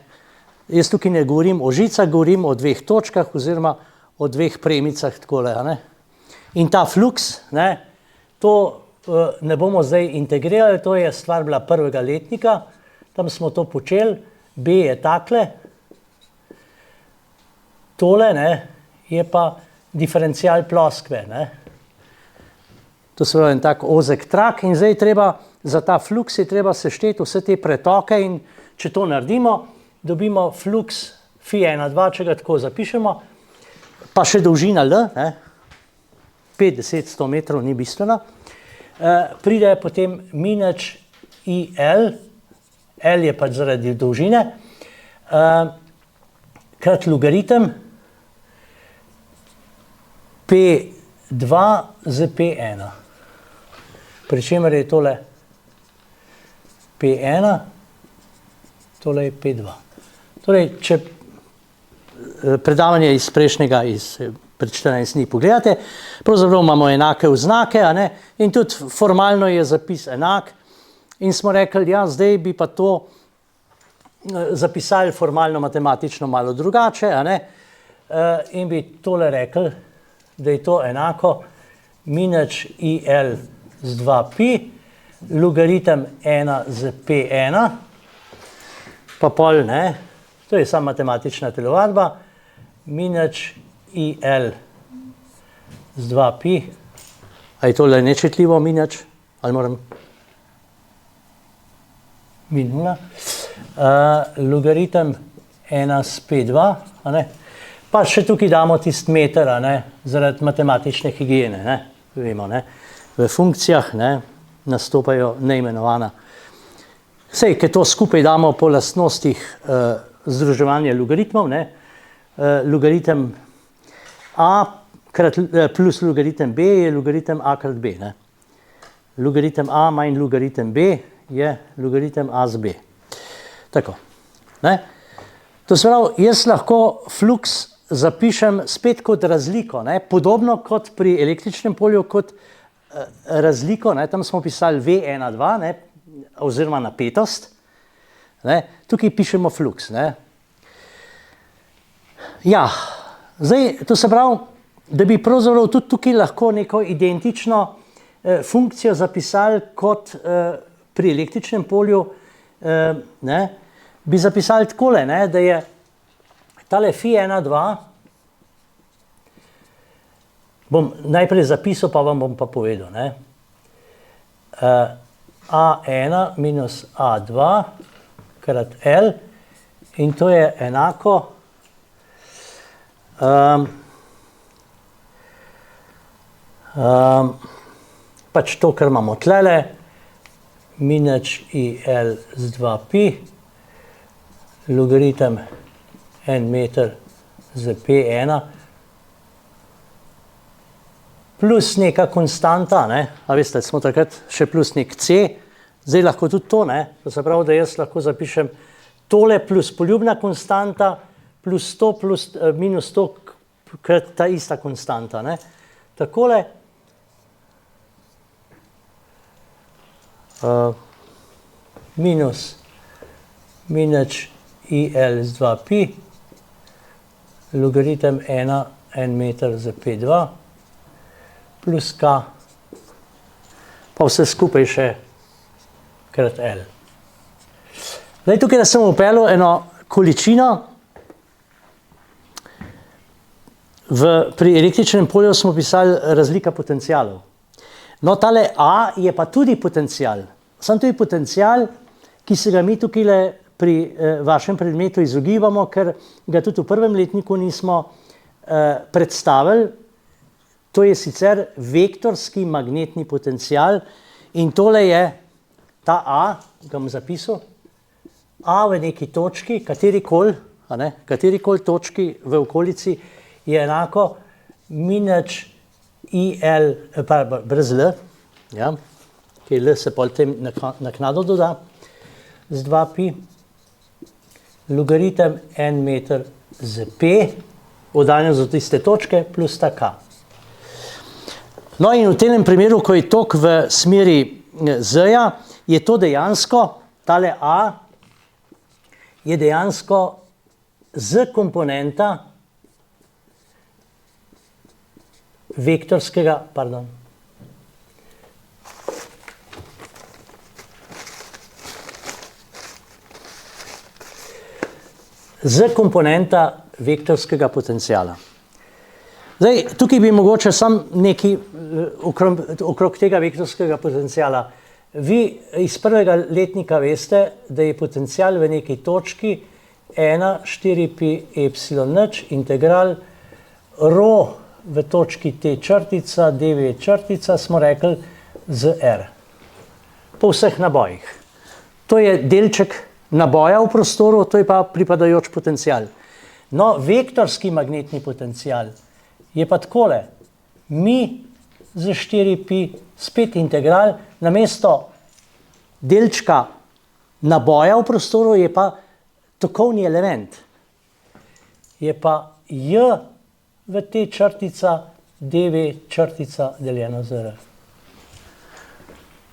Jaz tukaj ne govorim o žicah, govorim o dveh točkah oziroma o dveh premicah. Takole, in ta fluks, to ne bomo zdaj integrirali, to je stvar bila prvega letnika, tam smo to počeli, B je takle, tole je pa diferencial ploskve. To se pravi en tak ozek trak in zdaj treba, za ta fluks je treba sešteti vse te pretoke in če to naredimo, dobimo fluks phi 1, 2, če ga tako zapišemo, pa še dolžina L, 50, 100 metrov, ni bistveno, pride potem minus IL, L je pač zaradi dolžine, krat logaritem P2 z P1. Pri čemer je tole P1, tole je P2. Torej, če predavanje iz prejšnjega, pred 14 dni pogledate, pravzaprav imamo enake oznake, in tudi formalno je zapis enak, in smo rekli, ja, zdaj bi pa to zapisali formalno matematično malo drugače, in bi tole rekli, da je to enako minus IL z 2pi, logaritem 1 z P1, pa pol, to je samo matematična telovadba, minus IL z 2pi, a je tole nečetljivo minus, ali moram minula, logaritem 1 s P2, pa še tukaj damo tist meter, zaradi matematične higiene, vemo, v funkcijah nastopajo neimenovana. Sej, ker to skupaj damo po lastnostih združevanja logaritmov, logaritem A plus logaritem B je logaritem A krat B. Logaritem A manj logaritem B je logaritem A z B. Tako. To se pravi, jaz lahko fluks zapišem spet kot razliko, podobno kot pri električnem polju, kot razliko, tam smo pisali V1, 2, oziroma napetost, tukaj pišemo fluks. Ja, zdaj, to se pravi, da bi pravzaprav tudi tukaj lahko neko identično funkcijo zapisali kot pri električnem polju, bi zapisali takole, da je tale phi 1, 2, bom najprej zapisal, pa vam bom pa povedal, A1 minus A2 krat L in to je enako pač to, kar imamo tlele, minus IL z 2pi, logaritem 1 meter z P1, plus neka konstanta, a veste, smo takrat še plus nek C, zdaj lahko tudi to, to se pravi, da jaz lahko zapišem tole plus poljubna konstanta, plus 100 plus minus 100 krat ta ista konstanta. Takole, minus IL z 2pi, logaritem 1 meter z P2, plus K, pa vse skupaj še krat L. Zdaj, tukaj sem upeljal eno količino, pri električnem polju smo pisali razlika potencialov. No, tale A je pa tudi potencial, samo to je potencial, ki se ga mi tukaj pri vašem predmetu izogibamo, ker ga tudi v prvem letniku nismo predstavili. To je sicer vektorski magnetni potencial in tole je ta A, ga bom zapisal, A v neki točki, katerikoli točki v okolici je enako -IL, brez L, ja, ki L se pol tem naknadno doda, z 2pi, logaritem 1 meter z P, oddaljenost do tiste točke, plus ta K. No in v tem primeru, ko je tok v smeri Z-ja, je to dejansko, tale A, je dejansko z komponenta vektorskega, potencijala. Zdaj, tukaj bi mogoče samo nekaj okrog tega vektorskega potencijala. Vi iz prvega letnika veste, da je potencijal v neki točki 1, 4pi epsilon nič, integral rho v točki T črtica, dv črtica, smo rekli, z R. Po vseh nabojih. To je delček naboja v prostoru, to je pa pripadajoč potencijal. No, vektorski magnetni potencijal je pa takole. Mi z 4pi spet integral, namesto delčka naboja v prostoru je pa tokovni element. Je pa J v T črtica, dv črtica deljeno z R.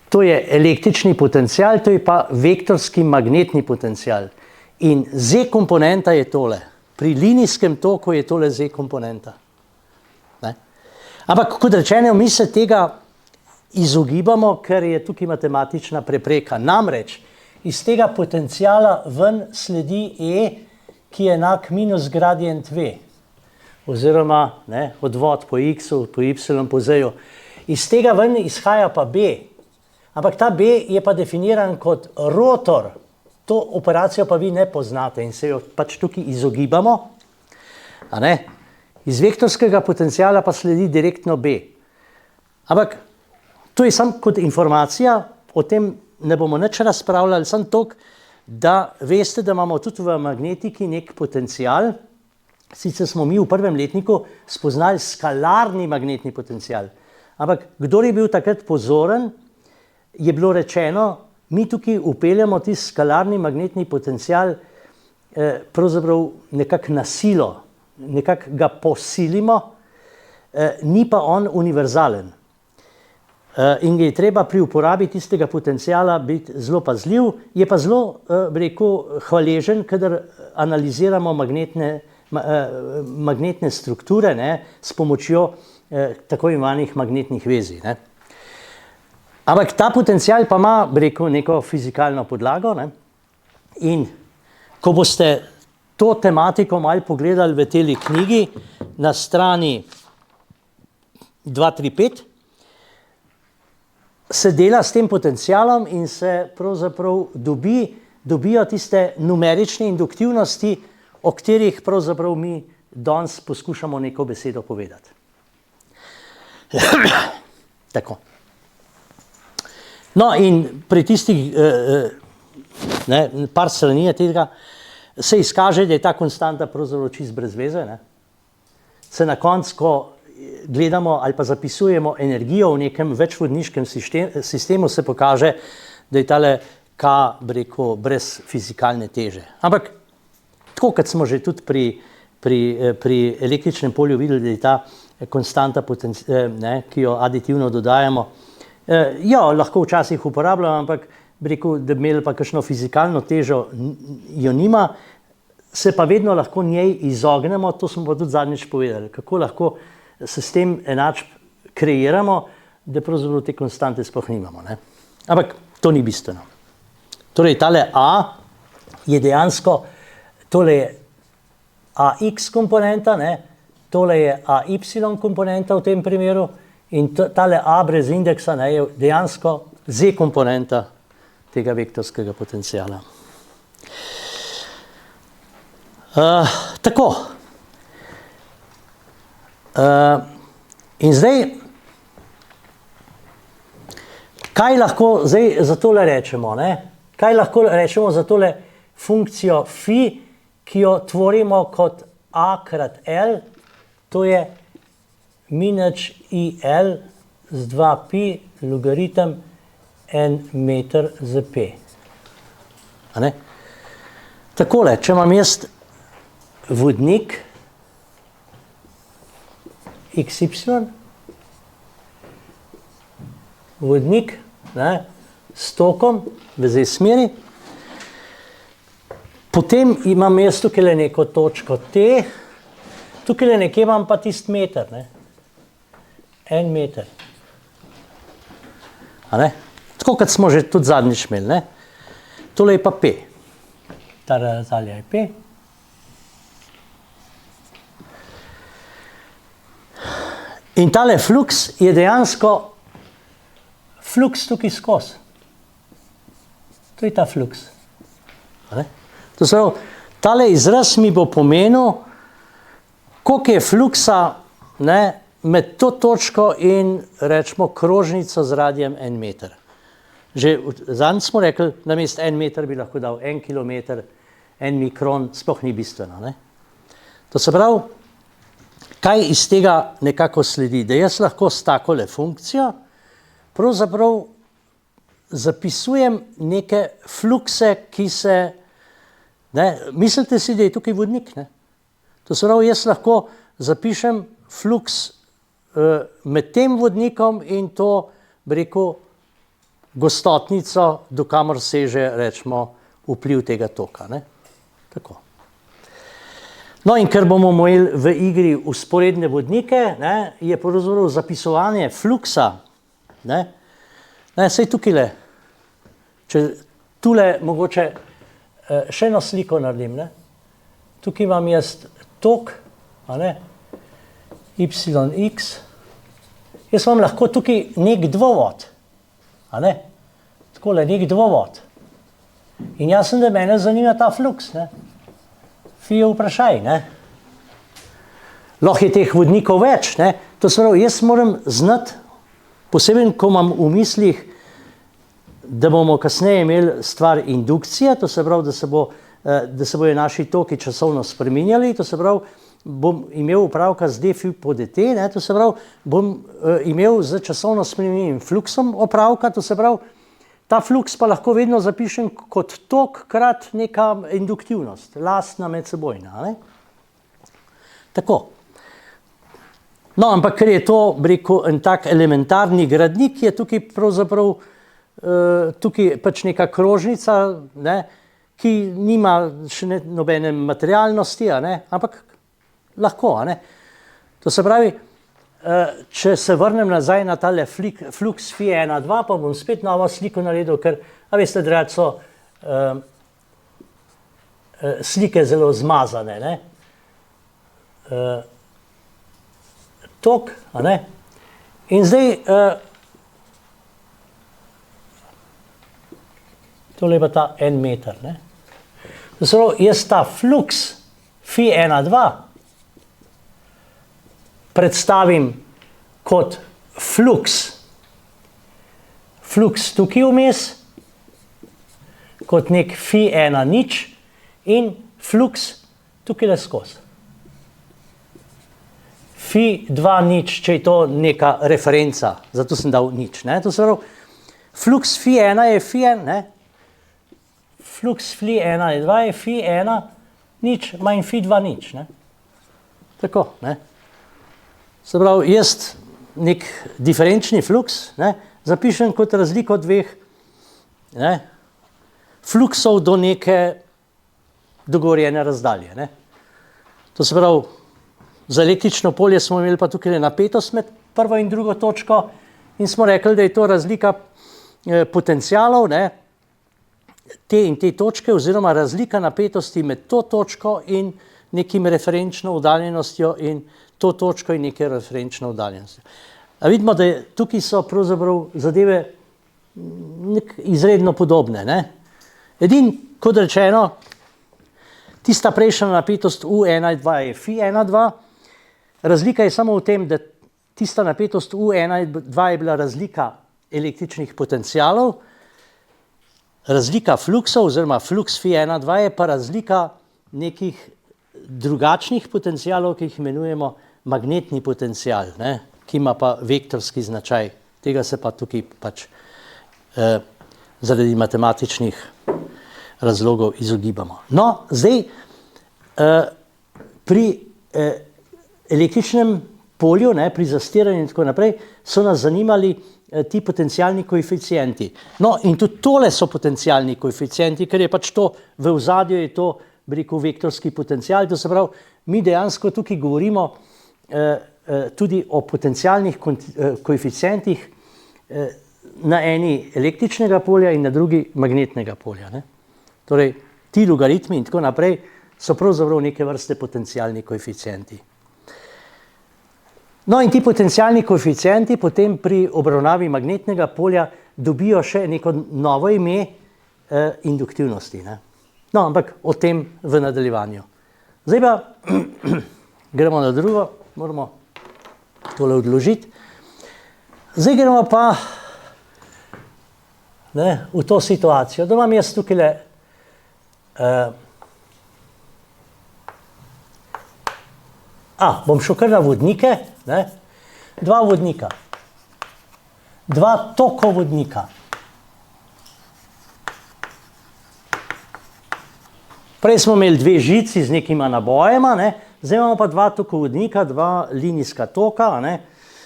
To je električni potencijal, to je pa vektorski magnetni potencijal. In Z komponenta je tole. Pri linijskem toku je tole Z komponenta. Ne? Ampak, kot rečeno, mi se tega izogibamo, ker je tukaj matematična prepreka. Namreč, iz tega potencijala ven sledi E, ki je enak minus gradient V. Oziroma odvod po X-u, po Y, po Z-ju. Iz tega ven izhaja pa B. Ampak ta B je pa definiran kot rotor. To operacijo pa vi ne poznate in se jo pač tukaj izogibamo. Iz vektorskega potencijala pa sledi direktno B. Ampak to je samo kot informacija, o tem ne bomo nič razpravljali, samo toliko, da veste, da imamo tudi v magnetiki nek potencijal. Sicer smo mi v prvem letniku spoznali skalarni magnetni potencijal. Ampak kdor je bil takrat pozoren, je bilo rečeno, mi tukaj upeljamo tisti skalarni magnetni potencijal pravzaprav nekako na silo, nekako ga posilimo, ni pa on univerzalen. In je treba pri uporabi tistega potencijala biti zelo pazljiv, je pa zelo, hvaležen, kadar analiziramo magnetne strukture s pomočjo tako imenovanih magnetnih vezij. Ampak ta potencijal pa ima, neko fizikalno podlago. In ko boste to tematiko malo pogledali v teli knjigi na strani 235, se dela s tem potencijalom in se pravzaprav dobijo tiste numerične induktivnosti, o katerih pravzaprav mi danes poskušamo neko besedo povedati. Tako. No, in pri tistih par strani tega se izkaže, da je ta konstanta pravzaprav čist brez veze. Se na koncu, ko gledamo ali pa zapisujemo energijo v nekem večvodniškem sistemu, se pokaže, da je tale K, brez fizikalne teže. Ampak tako, kot smo že tudi pri električnem polju videli, da je ta konstanta, ki jo aditivno dodajamo, jo lahko včasih uporabljamo, ampak da bi imeli pa kakšno fizikalno težo, jo nima, se pa vedno lahko njej izognemo, to smo pa tudi zadnjič povedali, kako lahko sistem enačb kreiramo, da pravzaprav te konstante sploh nimamo. Ampak to ni bistveno. Torej, tale A je dejansko, tole je AX komponenta, tole je AY komponenta v tem primeru in tale A brez indeksa je dejansko Z komponenta tega vektorskega potencijala. Tako. In zdaj, kaj lahko zdaj za tole rečemo? Ne? Kaj lahko rečemo za tole funkcijo phi, ki jo tvorimo kot a krat L, to je minus IL z 2pi logaritem en meter za p. A ne? Takole, če imam jaz vodnik XY, vodnik, ne, s tokom v zdaj smeri, potem imam jaz tukaj neko točko T, tukaj nekje imam pa tisti meter, ne, en meter. A ne? Tako, kot smo že tudi zadnjič imeli, ne. Tole je pa P. Ta razdalja je P. In tale fluks je dejansko fluks tukaj skozi. To je ta fluks. To se pravi, tale izraz mi bo pomenil, koliko je fluksa, ne, med to točko in rečemo krožnico z radijem 1 meter. Že zadnjič smo rekli, namesto 1 meter bi lahko dal 1 kilometer, 1 mikron, sploh ni bistveno. Ne? To se pravi, kaj iz tega nekako sledi? Da jaz lahko s takole funkcijo pravzaprav zapisujem neke flukse, ki se, ne, mislite si, da je tukaj vodnik, ne? To se pravi, jaz lahko zapišem fluks med tem vodnikom in to, bi rekel, gostotnico, do kamor seže, rečemo, vpliv tega toka. Ne? Tako. No, in ker bomo imeli v igri vzporedne vodnike, ne, je pravzaprav zapisovanje fluksa, ne, saj tukajle, če tule mogoče še eno sliko naredim, ne, tukaj imam jaz tok, a ne, YX, jaz imam lahko tukaj nek dvovod, a ne, takole, nek dvovod. In jasno, da mene zanima ta fluks, ne. Phi je vprašaj, ne. Lahko je teh vodnikov več, ne. To se pravi, jaz moram znati, posebej, ko imam v mislih, da bomo kasneje imeli stvar indukcije, to se pravi, da se bojo naši toki časovno spreminjali, to se pravi, bom imel upravka z dφ po dt, ne, to se pravi, bom imel z časovno spremenjenim fluksom opravka, to se pravi, ta fluks pa lahko vedno zapišem kot tok krat neka induktivnost, lastna medsebojna. Ne? Tako. No, ampak ker je to, bi rekel, en tak elementarni gradnik, je tukaj pravzaprav tukaj pač neka krožnica, ne, ki nima še nobene materialnosti, a ne, ampak lahko. A ne. To se pravi, če se vrnem nazaj na tale fluks phi 1, 2, pa bom spet novo sliko naredil, ker, a veste, drugače so slike zelo zmazane, ne. Tok, a ne. In zdaj, tole je pa ta 1 meter, ne. To se pravi, jaz ta fluks phi 1, 2 predstavim kot fluks tukaj vmes, kot nek phi 1 nič in fluks tukaj skozi. Phi 2 nič, če je to neka referenca, zato sem dal nič. Ne? To se pravi, fluks phi 1 je phi 1, ne? Fluks phi 1 je 2 je phi 1 nič manj phi 2 nič. Ne? Tako, ne? Se pravi, jaz nek diferenčni fluks, ne, zapišem kot razliko dveh, ne, fluksov do neke dogovorjene razdalje. Ne. To se pravi, za električno polje smo imeli pa tukaj napetost med prvo in drugo točko in smo rekli, da je to razlika potencialov, ne, te in te točke oziroma razlika napetosti med to točko in nekim referenčno oddaljenostjo in to točko in neke referenčne oddaljenosti. A vidimo, da tukaj so pravzaprav zadeve izredno podobne. Ne? Edin, kot rečeno, tista prejšnja napetost U1,2 je Φ1,2. Razlika je samo v tem, da tista napetost U1,2 je bila razlika električnih potencialov, razlika fluksov oziroma fluks Φ1,2 je pa razlika nekih drugačnih potencialov, ki jih imenujemo magnetni potencial, ne? Ki ima pa vektorski značaj. Tega se pa tukaj pač zaradi matematičnih razlogov izogibamo. No, zdaj pri električnem polju, ne, pri zastiranju in tako naprej, so nas zanimali ti potencialni koeficienti. No, in tudi tole so potencialni koeficienti, ker je pač to v ozadju, je to, bi rekel, vektorski potencial. To se pravi, mi dejansko tukaj govorimo tudi o potencialnih koeficientih na eni električnega polja in na drugi magnetnega polja. Ne? Torej, ti logaritmi in tako naprej so pravzaprav neke vrste potencialni koeficienti. No, in ti potencialni koeficienti potem pri obravnavi magnetnega polja dobijo še neko novo ime induktivnosti. Ne? No, ampak o tem v nadaljevanju. Zdaj pa gremo na drugo, moramo tole odložiti. Zdaj gremo pa v to situacijo, da imam jaz tukaj bom šel kar na vodnike, ne? Dva vodnika, dva tokovodnika. Prej smo imeli dve žici z nekima nabojema, ne? Zdaj imamo pa dva tokovodnika, dva linijska toka, ne?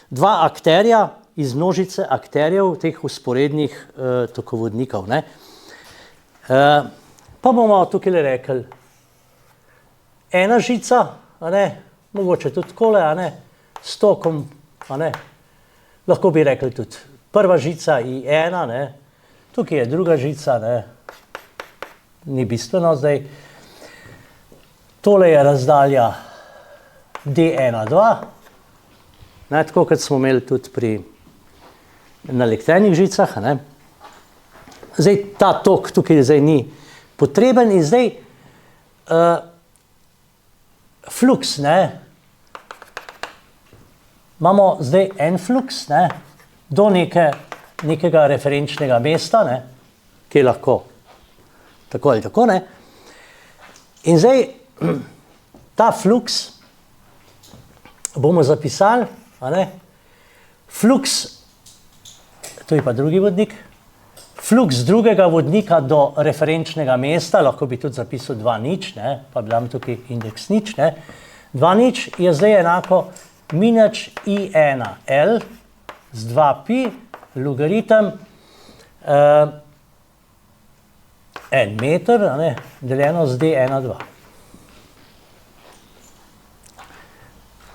Dva akterja iz množice akterjev, teh vzporednih tokovodnikov. Ne? Pa bomo tukaj rekli, ena žica, a ne? Mogoče tudi takole, a ne? S tokom, a ne? Lahko bi rekli tudi prva žica I1, ne? Tukaj je druga žica, ne? Ni bistveno zdaj. Tole je razdalja D1,2, ne? Tako kot smo imeli tudi na lektenih žicah. Ne? Zdaj ta tok tukaj zdaj ni potreben in zdaj fluks, ne? Imamo zdaj en fluks, ne? Do nekega referenčnega mesta, ne? Ki je lahko tako ali tako. Ne? In zdaj ta fluks bomo zapisali, a ne? Fluks, to je pa drugi vodnik, fluks drugega vodnika do referenčnega mesta, lahko bi tudi zapisal 2 nič, ne? Pa bi dam tukaj indeks nič, ne? 2 nič je zdaj enako minus I1 L z 2pi logaritem 1 meter, a ne? Deljeno z D1,2.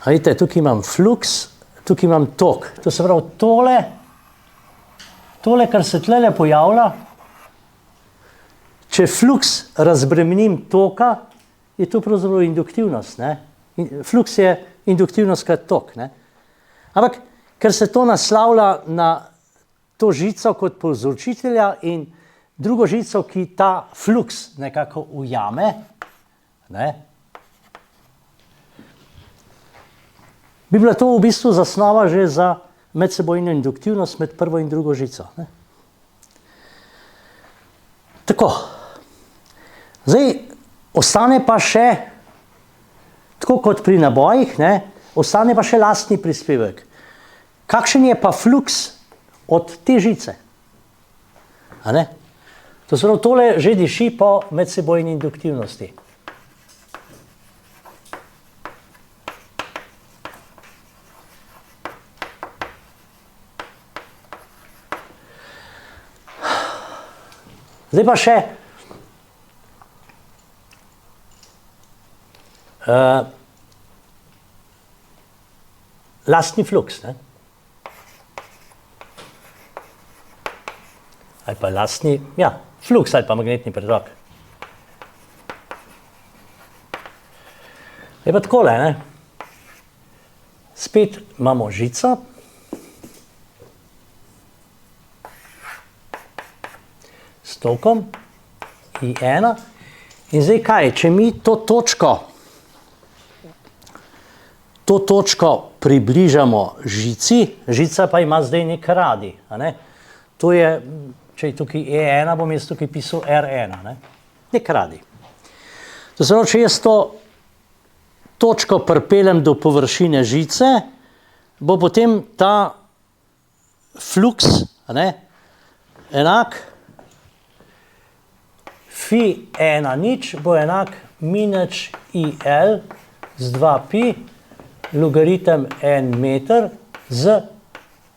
Vidite, tukaj imam fluks, tukaj imam tok. To se pravi, tole, kar se tlele pojavlja, če fluks razbremenim toka, je to pravzaprav induktivnost. Ne? Fluks je induktivnost krat tok. Ne? Ampak, ker se to naslavlja na to žico kot povzročitelja in drugo žico, ki ta fluks nekako ujame, ne? Bi bila to v bistvu zasnova že za medsebojno induktivnost med prvo in drugo žico. Ne? Tako. Zdaj, ostane pa še, tako kot pri nabojih, ne, ostane pa še lastni prispevek. Kakšen je pa fluks od te žice? A ne? To se pravi, tole že diši po medsebojni induktivnosti. Zdaj pa še lastni fluks. Ne? Ali pa lastni, fluks ali pa magnetni pretok. Je pa takole, ne? Spet imamo žico. s tokom I1. In zdaj kaj, če mi to točko približamo žici, žica pa ima zdaj nek radij. To je, če je tukaj E1, bom jaz tukaj pisal R1. Nek radij. To se pravi, če jaz to točko pripeljem do površine žice, bo potem ta fluks enak Φ 1 nič bo enak minus IL z 2pi logaritem 1 meter z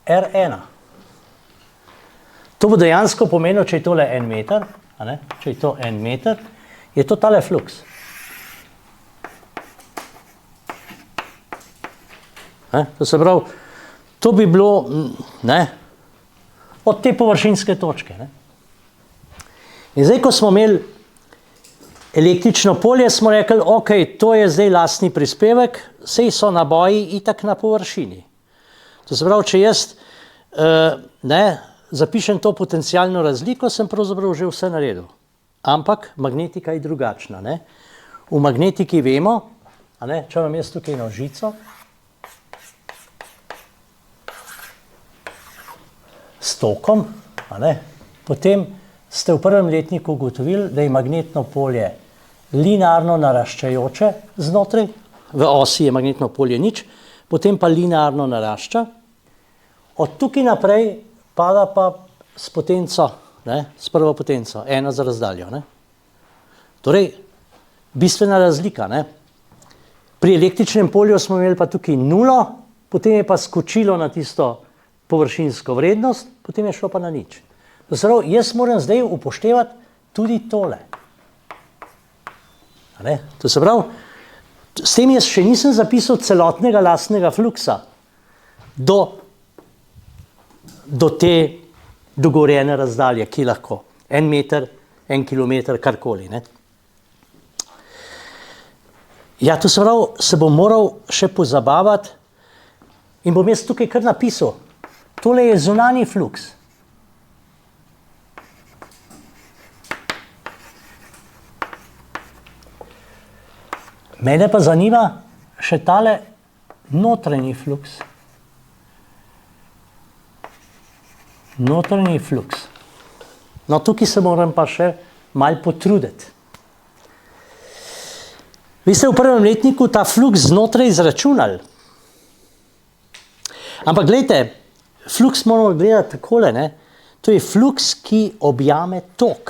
R1. To bo dejansko pomenilo, če je tole 1 meter, če je to 1 meter, je to tale fluks. To se pravi, to bi bilo od te površinske točke. In zdaj, ko smo imeli električno polje, smo rekli, ok, to je zdaj lastni prispevek, sej so naboji itak na površini. To se pravi, če jaz zapišem to potencialno razliko, sem pravzaprav že vse naredil. Ampak magnetika je drugačna. V magnetiki vemo, če imam jaz tukaj eno žico, s tokom, potem ste v prvem letniku ugotovili, da je magnetno polje linearno naraščajoče znotraj, v osi je magnetno polje nič, potem pa linearno narašča. Od tukaj naprej pada pa s potenco, s prvo potenco, 1 za razdaljo. Torej, bistvena razlika. Pri električnem polju smo imeli pa tukaj 0, potem je pa skočilo na tisto površinsko vrednost, potem je šlo pa na nič. To se pravi, jaz moram zdaj upoštevati tudi tole. To se pravi, s tem jaz še nisem zapisal celotnega lastnega fluksa do te dogovorjene razdalje, ki lahko 1 meter, 1 kilometer, karkoli. Ja, to se pravi, se bom moral še pozabavati in bom jaz tukaj kar napisal. Tole je zunanji fluks. Mene pa zanima še tale notranji fluks. Notranji fluks. No, tukaj se moram pa še malo potruditi. Vi ste v prvem letniku ta fluks znotraj izračunali. Ampak gledajte, fluks moramo gledati takole, to je fluks, ki objame tok.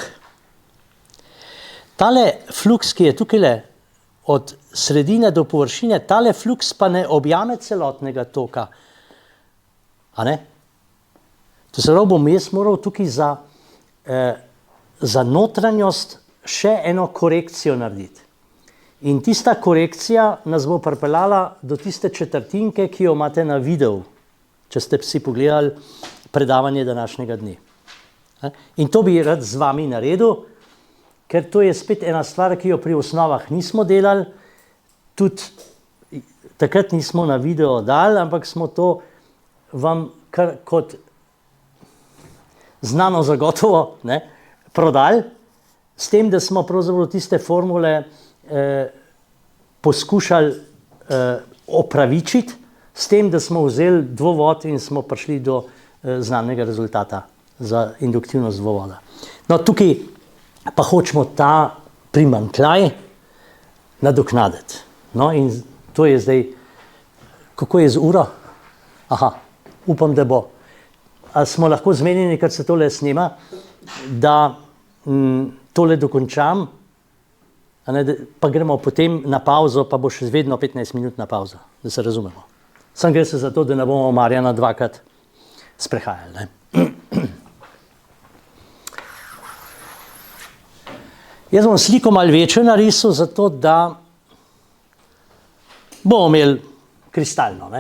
Tale fluks, ki je tukaj od sredine do površine, tale fluks pa ne objame celotnega toka. To se pravi, bom jaz moral tukaj za notranjost še eno korekcijo narediti. In tista korekcija nas bo pripeljala do tiste četrtinke, ki jo imate na videu, če ste si pogledali predavanje današnjega dne. In to bi rad z vami naredil, ker to je spet ena stvar, ki jo pri osnovah nismo delali, tudi takrat nismo na video dali, ampak smo to vam kar kot znano zagotovo prodali, s tem, da smo pravzaprav tiste formule poskušali opravičiti, s tem, da smo vzeli dvovod in smo prišli do znanega rezultata za induktivnost dvovoda. No, tukaj pa hočemo ta primanjkljaj nadoknaditi. No, in to je zdaj, kako je z uro? Aha, upam, da bo. A smo lahko zmenjeni, ker se tole snema, da tole dokončam, pa gremo potem na pauzo, pa bo še vedno 15 minut na pauzo, da se razumemo. Sam gre se za to, da ne bomo Marjana dvakrat sprehajali. Jaz bom sliko malo večjo narisal, zato da bomo imeli kristalno.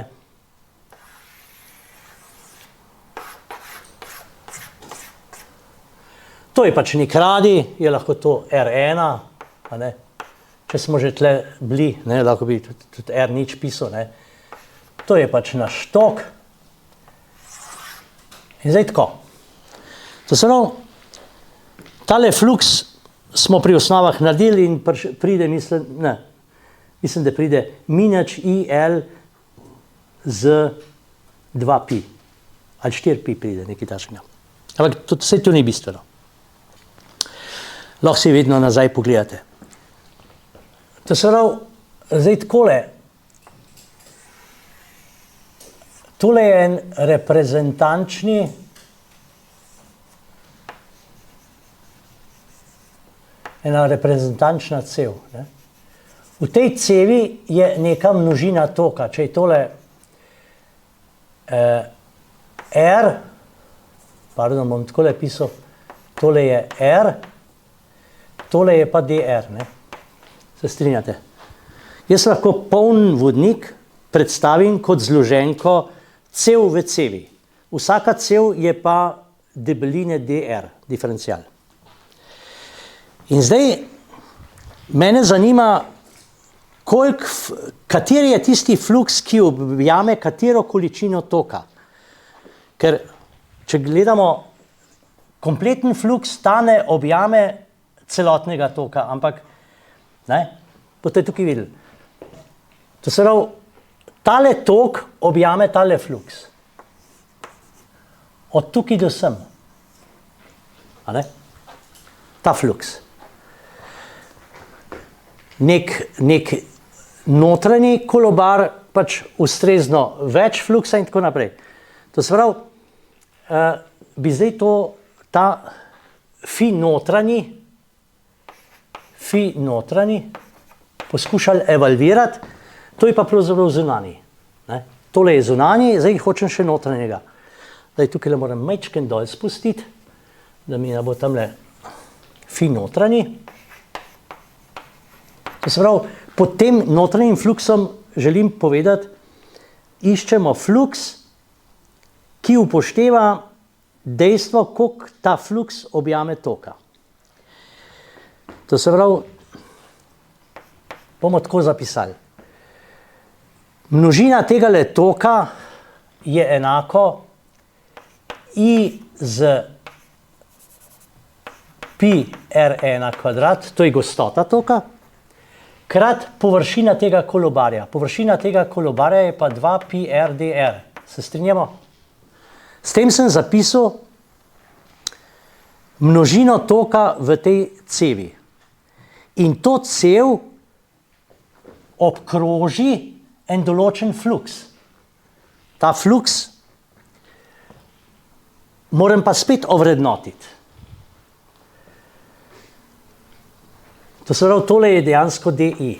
To je pač nek radij, je lahko to R1, če smo že tle bili, lahko bi tudi R0 pisal. To je pač naš tok. In zdaj tako. To se pravi, tale fluks smo pri osnovah naredili in pride, mislim, da pride minus IL z 2pi. Ali 4pi pride, nekaj takšnega. Ampak vse to ni bistveno. Lahko si vedno nazaj pogledate. To se pravi, zdaj takole. Tole je en reprezentančni ena reprezentančna cev. Ne? V tej cevi je neka množina toka. Če je tole R, pardon, bom takole pisal, tole je R, tole je pa DR. Ne? Se strinjate? Jaz lahko poln vodnik predstavim kot zloženko cev v cevi. Vsaka cev je pa debeline DR, diferencial. In zdaj mene zanima, kateri je tisti fluks, ki objame katero količino toka. Ker če gledamo, kompleten fluks ta ne objame celotnega toka, ampak boste tukaj videli. To se pravi, tale tok objame tale fluks. Od tukaj do sem. Ta fluks. Nek notranji kolobar pač ustrezno več fluksa in tako naprej. To se pravi, bi zdaj ta fi notranji poskušali evalvirati, to je pa pravzaprav zunanji. Tole je zunanji, zdaj hočem še notranjega. Zdaj tukaj moram majčken dol spustiti, da mi ne bo tamle fi notranji. To se pravi, pod tem notranjim fluksom želim povedati, iščemo fluks, ki upošteva dejstvo, koliko ta fluks objame toka. To se pravi, bomo tako zapisali. Množina tegale toka je enako I z pi R1 kvadrat, to je gostota toka, krat površina tega kolobarja. Površina tega kolobarja je pa 2pi RDR. Se strinjamo? S tem sem zapisal množino toka v tej cevi. In to cev obkroži en določen fluks. Ta fluks moram pa spet ovrednotiti. To se pravi, tole je dejansko DI.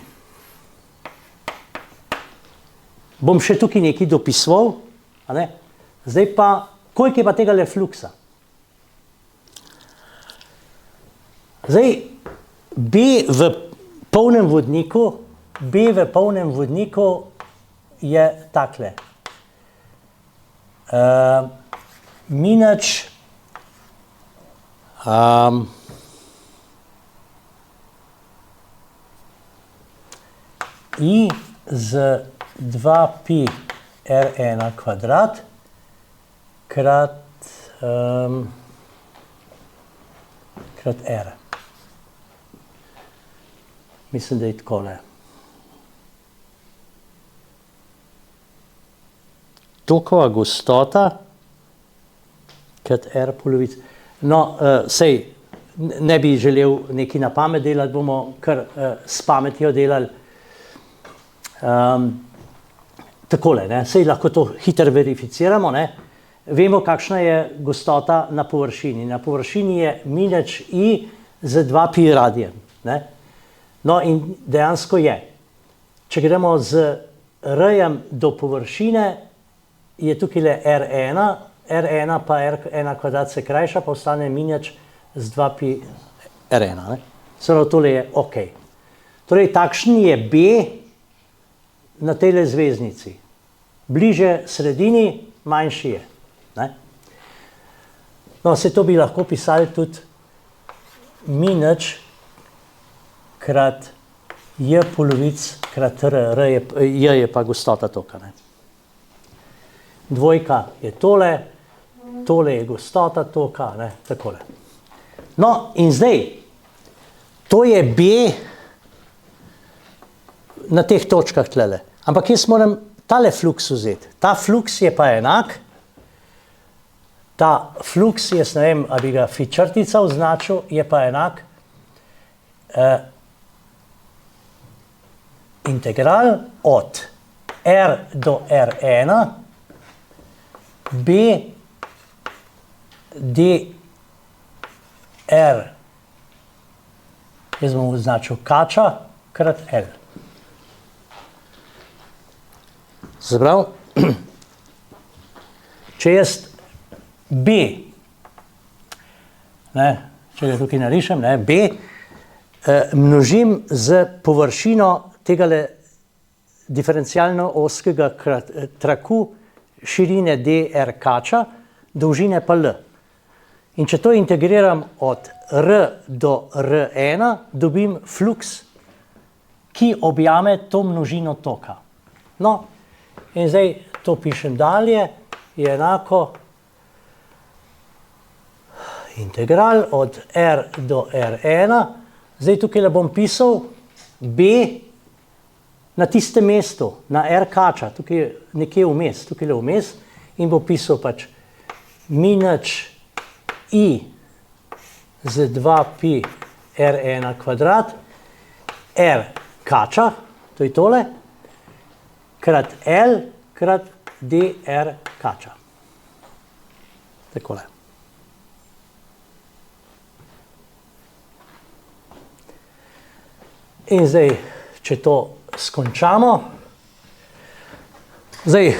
Bom še tukaj nekaj dopisoval, zdaj pa, koliko je pa tegale fluksa? Zdaj, B v polnem vodniku je takle. Minus I z 2pi R1 kvadrat krat R. Mislim, da je takole. Tokova gostota krat R polovic. No, sej, ne bi želel nekaj na pamet delati, bomo kar s pametjo delali. Takole, sej lahko to hitro verificiramo. Vemo, kakšna je gostota na površini. Na površini je minus I z 2pi radijem. No in dejansko je. Če gremo z R-jem do površine, je tukaj le R1, R1 pa R1 kvadrat se krajša, pa ostane minus z 2pi R1. Prav, tole je ok. Torej, takšen je B na tejle zveznici. Bliže sredini, manjši je. No, se to bi lahko pisali tudi minus krat J polovic krat R. J je pa gostota toka. Dvojka je tole, tole je gostota toka, takole. No, in zdaj, to je B na teh točkah tlele. Ampak jaz moram tale fluks vzeti. Ta fluks je pa enak. Ta fluks, jaz ne vem, ali bi ga fi črtica označil, je pa enak integral od R do R1 B dr, jaz bom označil kača krat L. Se pravi, če jaz B, če ga tukaj narišem, B, množim z površino tegale diferencialno ozkega traku širine dr kača, dolžine pa L. In če to integriram od R do R1, dobim fluks, ki objame to množino toka. No, in zdaj to pišem dalje, je enako integral od R do R1. Zdaj tukaj bom pisal B na tistem mestu, na R kača, tukaj nekje vmes, tukaj vmes, in bo pisal pač minus I z 2pi R1 kvadrat, R kača, to je tole, krat L krat dr kača. Takole. In zdaj, če to skončamo, zdaj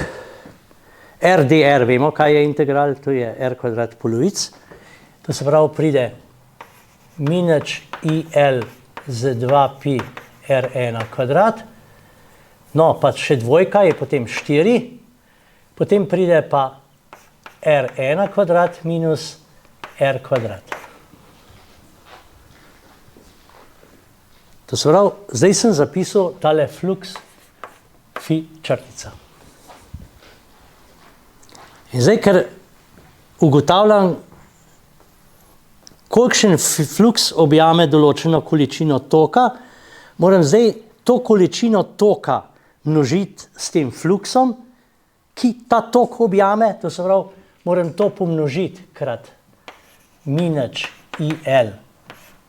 R dr, vemo, kaj je integral, to je R kvadrat polovic, to se pravi pride minus IL z 2pi R1 kvadrat, no pa še dvojka je potem 4, potem pride pa R1 kvadrat minus R kvadrat. To se pravi, zdaj sem zapisal tale fluks fi črtica. In zdaj, ker ugotavljam, kolikšen fluks objame določeno količino toka, moram zdaj to količino toka množiti s tem fluksom, ki ta tok objame, to se pravi, moram to pomnožiti krat minus IL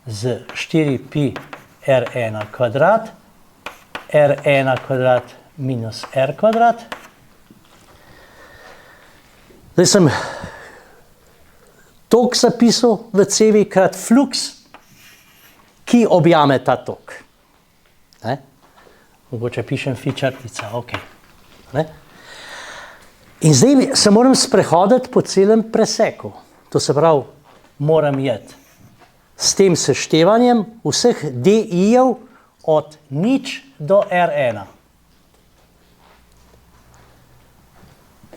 z 4pi R1 kvadrat, R1 kvadrat minus R kvadrat. Zdaj sem tok zapisal v cevi krat fluks, ki objame ta tok. Mogoče pišem fi črtica, ok. In zdaj se moram sprehoditi po celem preseku. To se pravi, moram iti s tem seštevanjem vseh DI-jev od 0 do R1.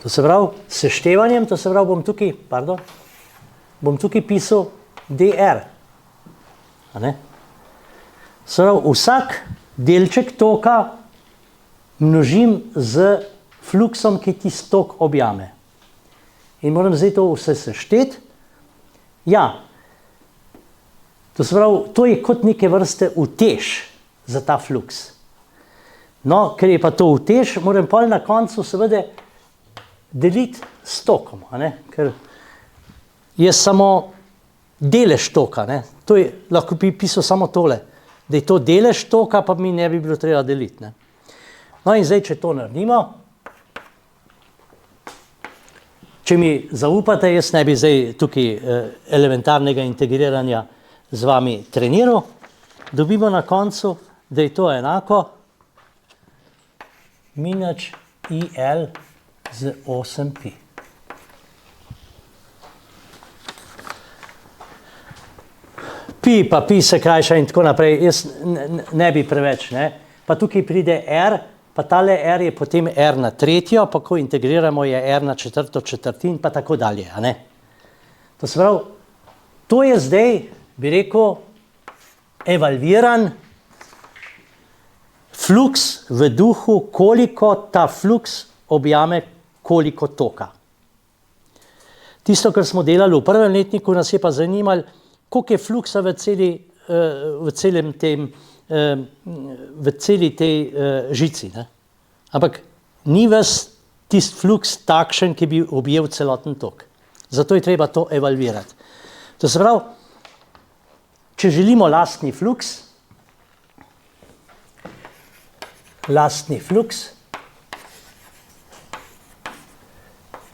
To se pravi, seštevanjem, to se pravi, bom tukaj pisal dr. Se pravi, vsak delček toka množim z fluksom, ki tisti tok objame. In moram zdaj to vse sešteti. Ja, to se pravi, to je kot neke vrste utež za ta fluks. No, ker je pa to utež, moram pol na koncu seveda deliti s tokom, ker je samo delež toka. To je, lahko bi pisal samo tole, da je to delež toka, pa mi ne bi bilo treba deliti. No in zdaj, če to naredimo, če mi zaupate, jaz ne bi zdaj tukaj elementarnega integriranja z vami treniral, dobimo na koncu, da je to enako minus IL z 8pi. Pi pa pi se krajša in tako naprej, jaz ne bi preveč, pa tukaj pride R, pa tale R je potem R na tretjo, pa ko integriramo je R na četrto četrtin, pa tako dalje. To se pravi, to je zdaj, bi rekel, evalviran fluks v duhu, koliko ta fluks objame koliko toka. Tisto, kar smo delali v prvem letniku, nas je pa zanimalo, koliko je fluksa v celi tej žici. Ne? Ampak ni ves tisti fluks takšen, ki bi objel celoten tok. Zato je treba to evalvirati. To se pravi, če želimo lastni fluks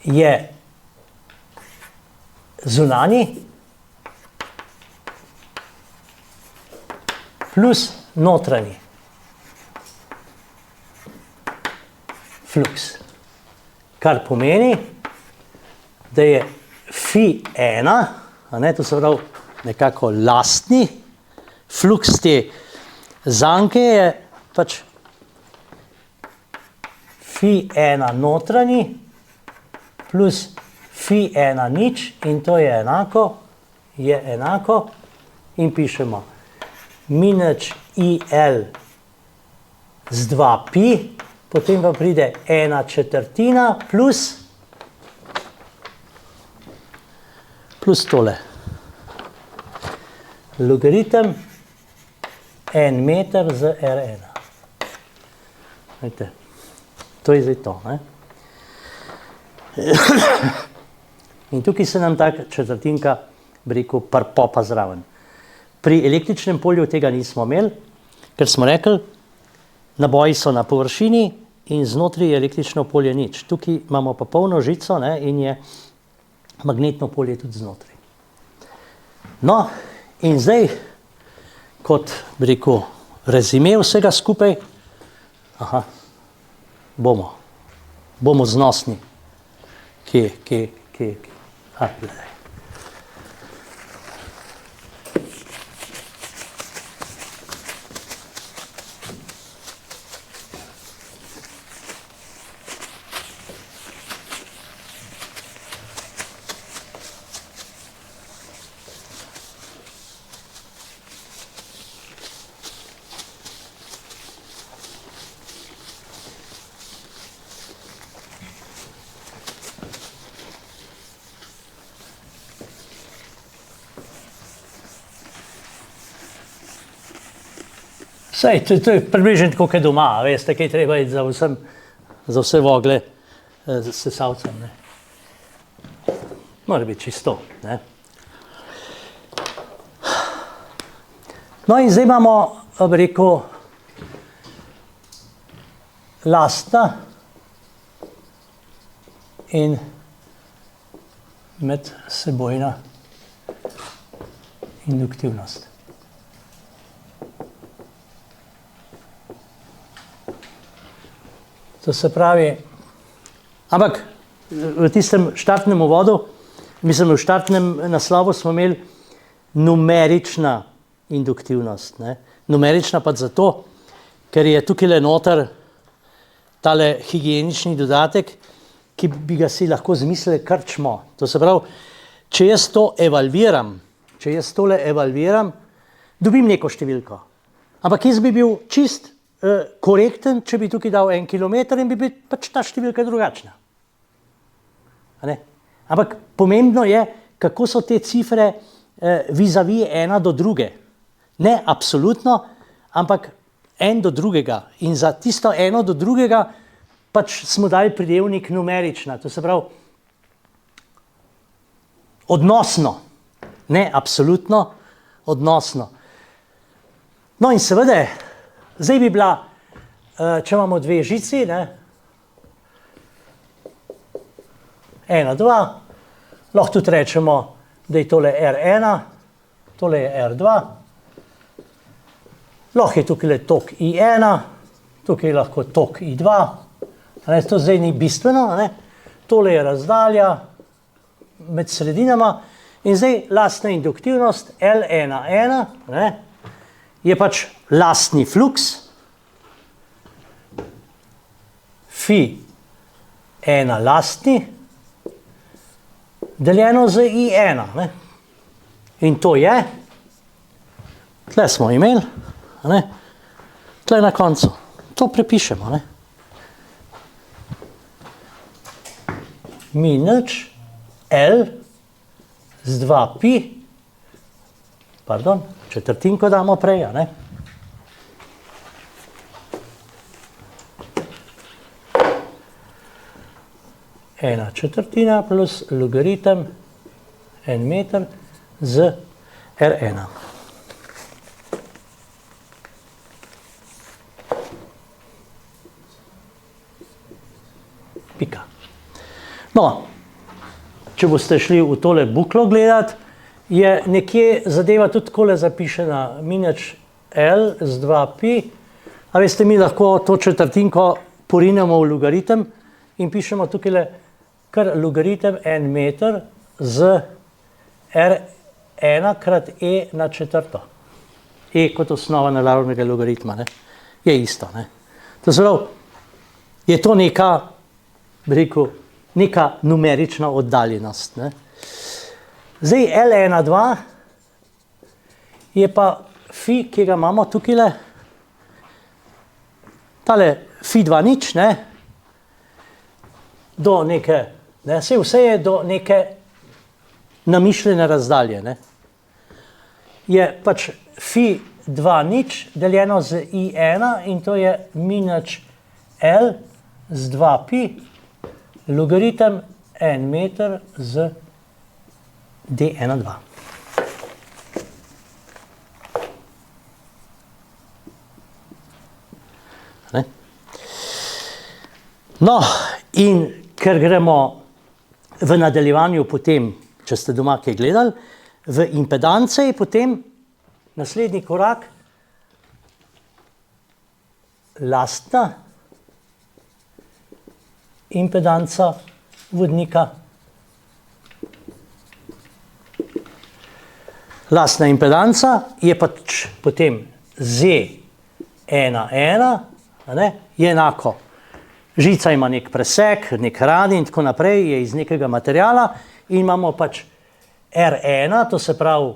je zunanji plus notranji fluks. Kar pomeni, da je φ1, to se pravi nekako lastni fluks te zanke je pač φ1 notranji plus φ1 nič in to je enako in pišemo minus IL z 2pi, potem pa pride 1/4 plus tole. Logaritem 1 meter z R1. Vidite, to je zdaj to. Ne? In tukaj se nam ta četrtinka, bi rekel, popa zraven. Pri električnem polju tega nismo imeli, ker smo rekli, naboji so na površini in znotraj je električno polje nič. Tukaj imamo pa polno žico, ne, in je magnetno polje tudi znotraj. No, in zdaj, kot bi rekel, rezime vsega skupaj, bomo znosni. Kje. Gledaj. Saj, to je približno tako, kot doma, veste, kaj treba iti za vse vogle s sesalcem. Ne. Mora biti čisto. Ne. No in zdaj imamo, bi rekel, lastna in medsebojna induktivnost. To se pravi, ampak v tistem štartnem uvodu, mislim, v štartnem naslovu smo imeli numerična induktivnost. Ne? Numerična pa zato, ker je tukaj le noter tale higienični dodatek, ki bi ga si lahko zmislili krčmo. To se pravi, če jaz tole evalviram, dobim neko številko. Ampak jaz bi bil čist korekten, če bi tukaj dal 1 kilometer in bi bil pač ta številka drugačna. Ampak pomembno je, kako so te cifre vis-a-vis ena do druge. Ne absolutno, ampak en do drugega. In za tisto eno do drugega pač smo dali pridevnik numerična. To se pravi odnosno. Ne absolutno, odnosno. No in seveda, zdaj bi bila, če imamo dve žici, 1, 2, lahko tudi rečemo, da je tole R1, tole je R2, lahko je tukaj tok I1, tukaj je lahko tok I2, to zdaj ni bistveno, tole je razdalja med sredinama in zdaj lastna induktivnost L1, je pač lastni fluks, φ1 lastni, deljeno z I1. In to je, tle smo imeli, tle na koncu, to prepišemo. Minus L z 2pi pardon, četrtinko damo prej, a ne? Ena četrtina plus logaritem 1 meter z R1. Pika. No, če boste šli v tole buklo gledati, je nekje zadeva tudi takole zapišena, minus L z 2pi. A veste, mi lahko to četrtinko porinemo v logaritem in pišemo tukaj kar logaritem 1 meter z R1 krat E na četrto. E kot osnova naravnega logaritma, ne? Je isto, ne? To se pravi, je to neka, bi rekel, neka numerična oddaljenost, ne? Zdaj L1,2 je pa fi, ki ga imamo tukaj, tale fi 2 nič, ne? Do neke, ne? Vse je do neke namišljene razdalje, ne? Je pač fi 2 nič deljeno z I1 in to je minus L z 2pi logaritem 1 meter z D1,2. Ne? No, in ker gremo v nadaljevanju potem, če ste doma kaj gledali, v impedance je potem naslednji korak lastna impedanca vodnika. Lastna impedanca je pač potem Z1,1, je enako. Žica ima nek presek, nek radi in tako naprej, je iz nekega materiala in imamo pač R1, to se pravi,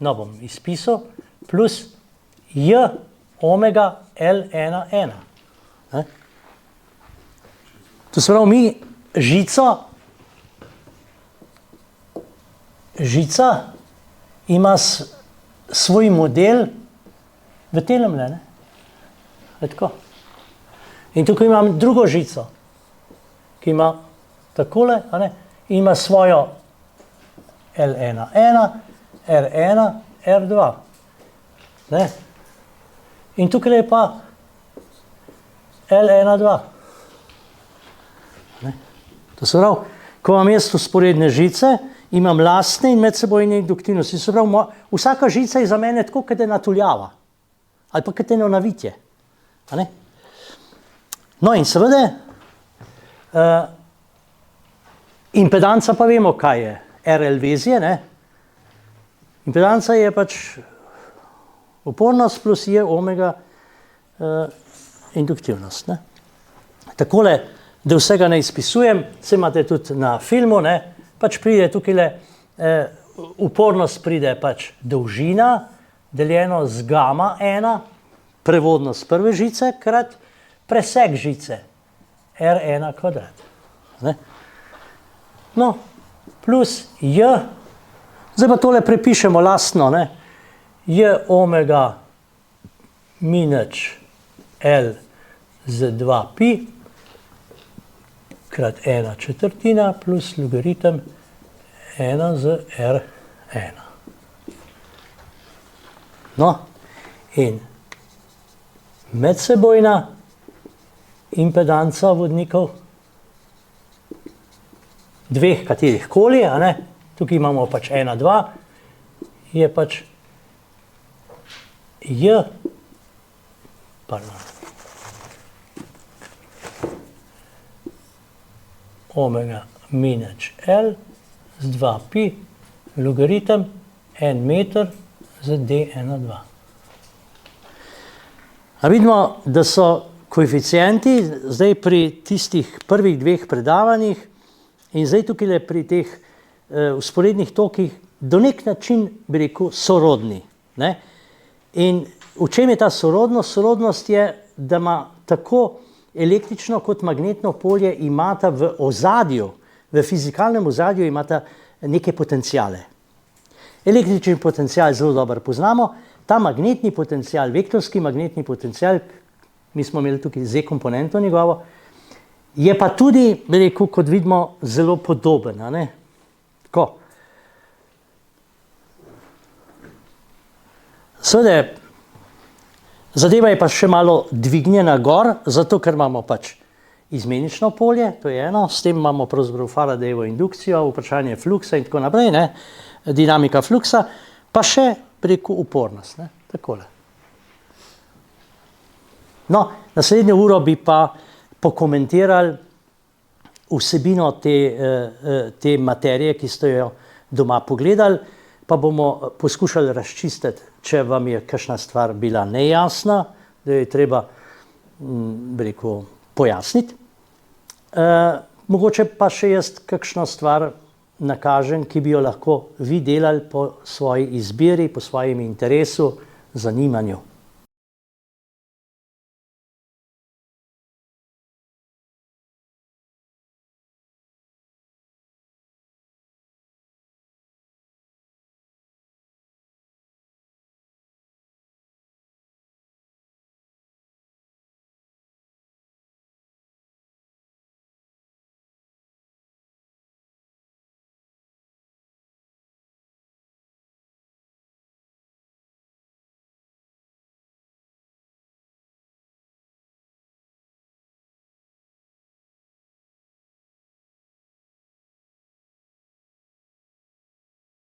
no bom izpisal, plus J omega L1,1. To se pravi, mi žica ima svoj model v telemle, ne? Tako. In tukaj imam drugo žico, ki ima takole, a ne? In ima svojo L1,1, R1, R2. Ne? In tukaj je pa L1,2. Ne? To se pravi, ko imam jaz vzporedne žice, imam lastne in medsebojne induktivnosti. Se pravi, vsaka žica je za mene tako, kot je natuljava. Ali pa kot eno navitje. A ne? No in seveda, impedanca pa vemo, kaj je. RL vezje, ne? Impedanca je pač upornost plus je omega induktivnost, ne? Takole, da vsega ne izpisujem, se imate tudi na filmu, ne? Pač pride tukaj, upornost pride pač dolžina, deljeno z gamma 1, prevodnost prve žice, krat presek žice, R1 kvadrat. Ne? No, plus J, zdaj pa tole prepišemo lastno, ne? J omega minus L z 2pi krat 1/4 plus logaritem 1 z R1. No, in medsebojna impedanca vodnikov, dveh katerih koli, a ne? Tukaj imamo pač 1, 2, je pač J, pardon, omega minus L z 2pi logaritem 1 meter z D1,2. A vidimo, da so koeficienti zdaj pri tistih prvih dveh predavanjih in zdaj tukaj pri teh vzporednih tokih do nek način, bi rekel, sorodni. Ne? In v čem je ta sorodnost? Sorodnost je, da ima tako električno kot magnetno polje imata v ozadju, v fizikalnem ozadju imata neke potencijale. Električni potencial zelo dobro poznamo, ta magnetni potencial, vektorski magnetni potencial, mi smo imeli tukaj Z-komponento njegovo, je pa tudi, bi rekel, kot vidimo, zelo podoben. Tako. Seveda, zadeva je pa še malo dvignjena gor, zato ker imamo pač izmenično polje, to je eno, s tem imamo pravzaprav Faradayevo indukcijo, vprašanje fluksa in tako naprej, dinamika fluksa, pa še preko upornost. Takole. No, naslednjo uro bi pa pokomentirali vsebino te materije, ki ste jo doma pogledali, pa bomo poskušali razčistiti, če vam je kakšna stvar bila nejasna, da jo je treba, bi rekel, pojasniti. Mogoče pa še jaz kakšno stvar nakažem, ki bi jo lahko vi delali po svoji izbiri, po svojem interesu, zanimanju.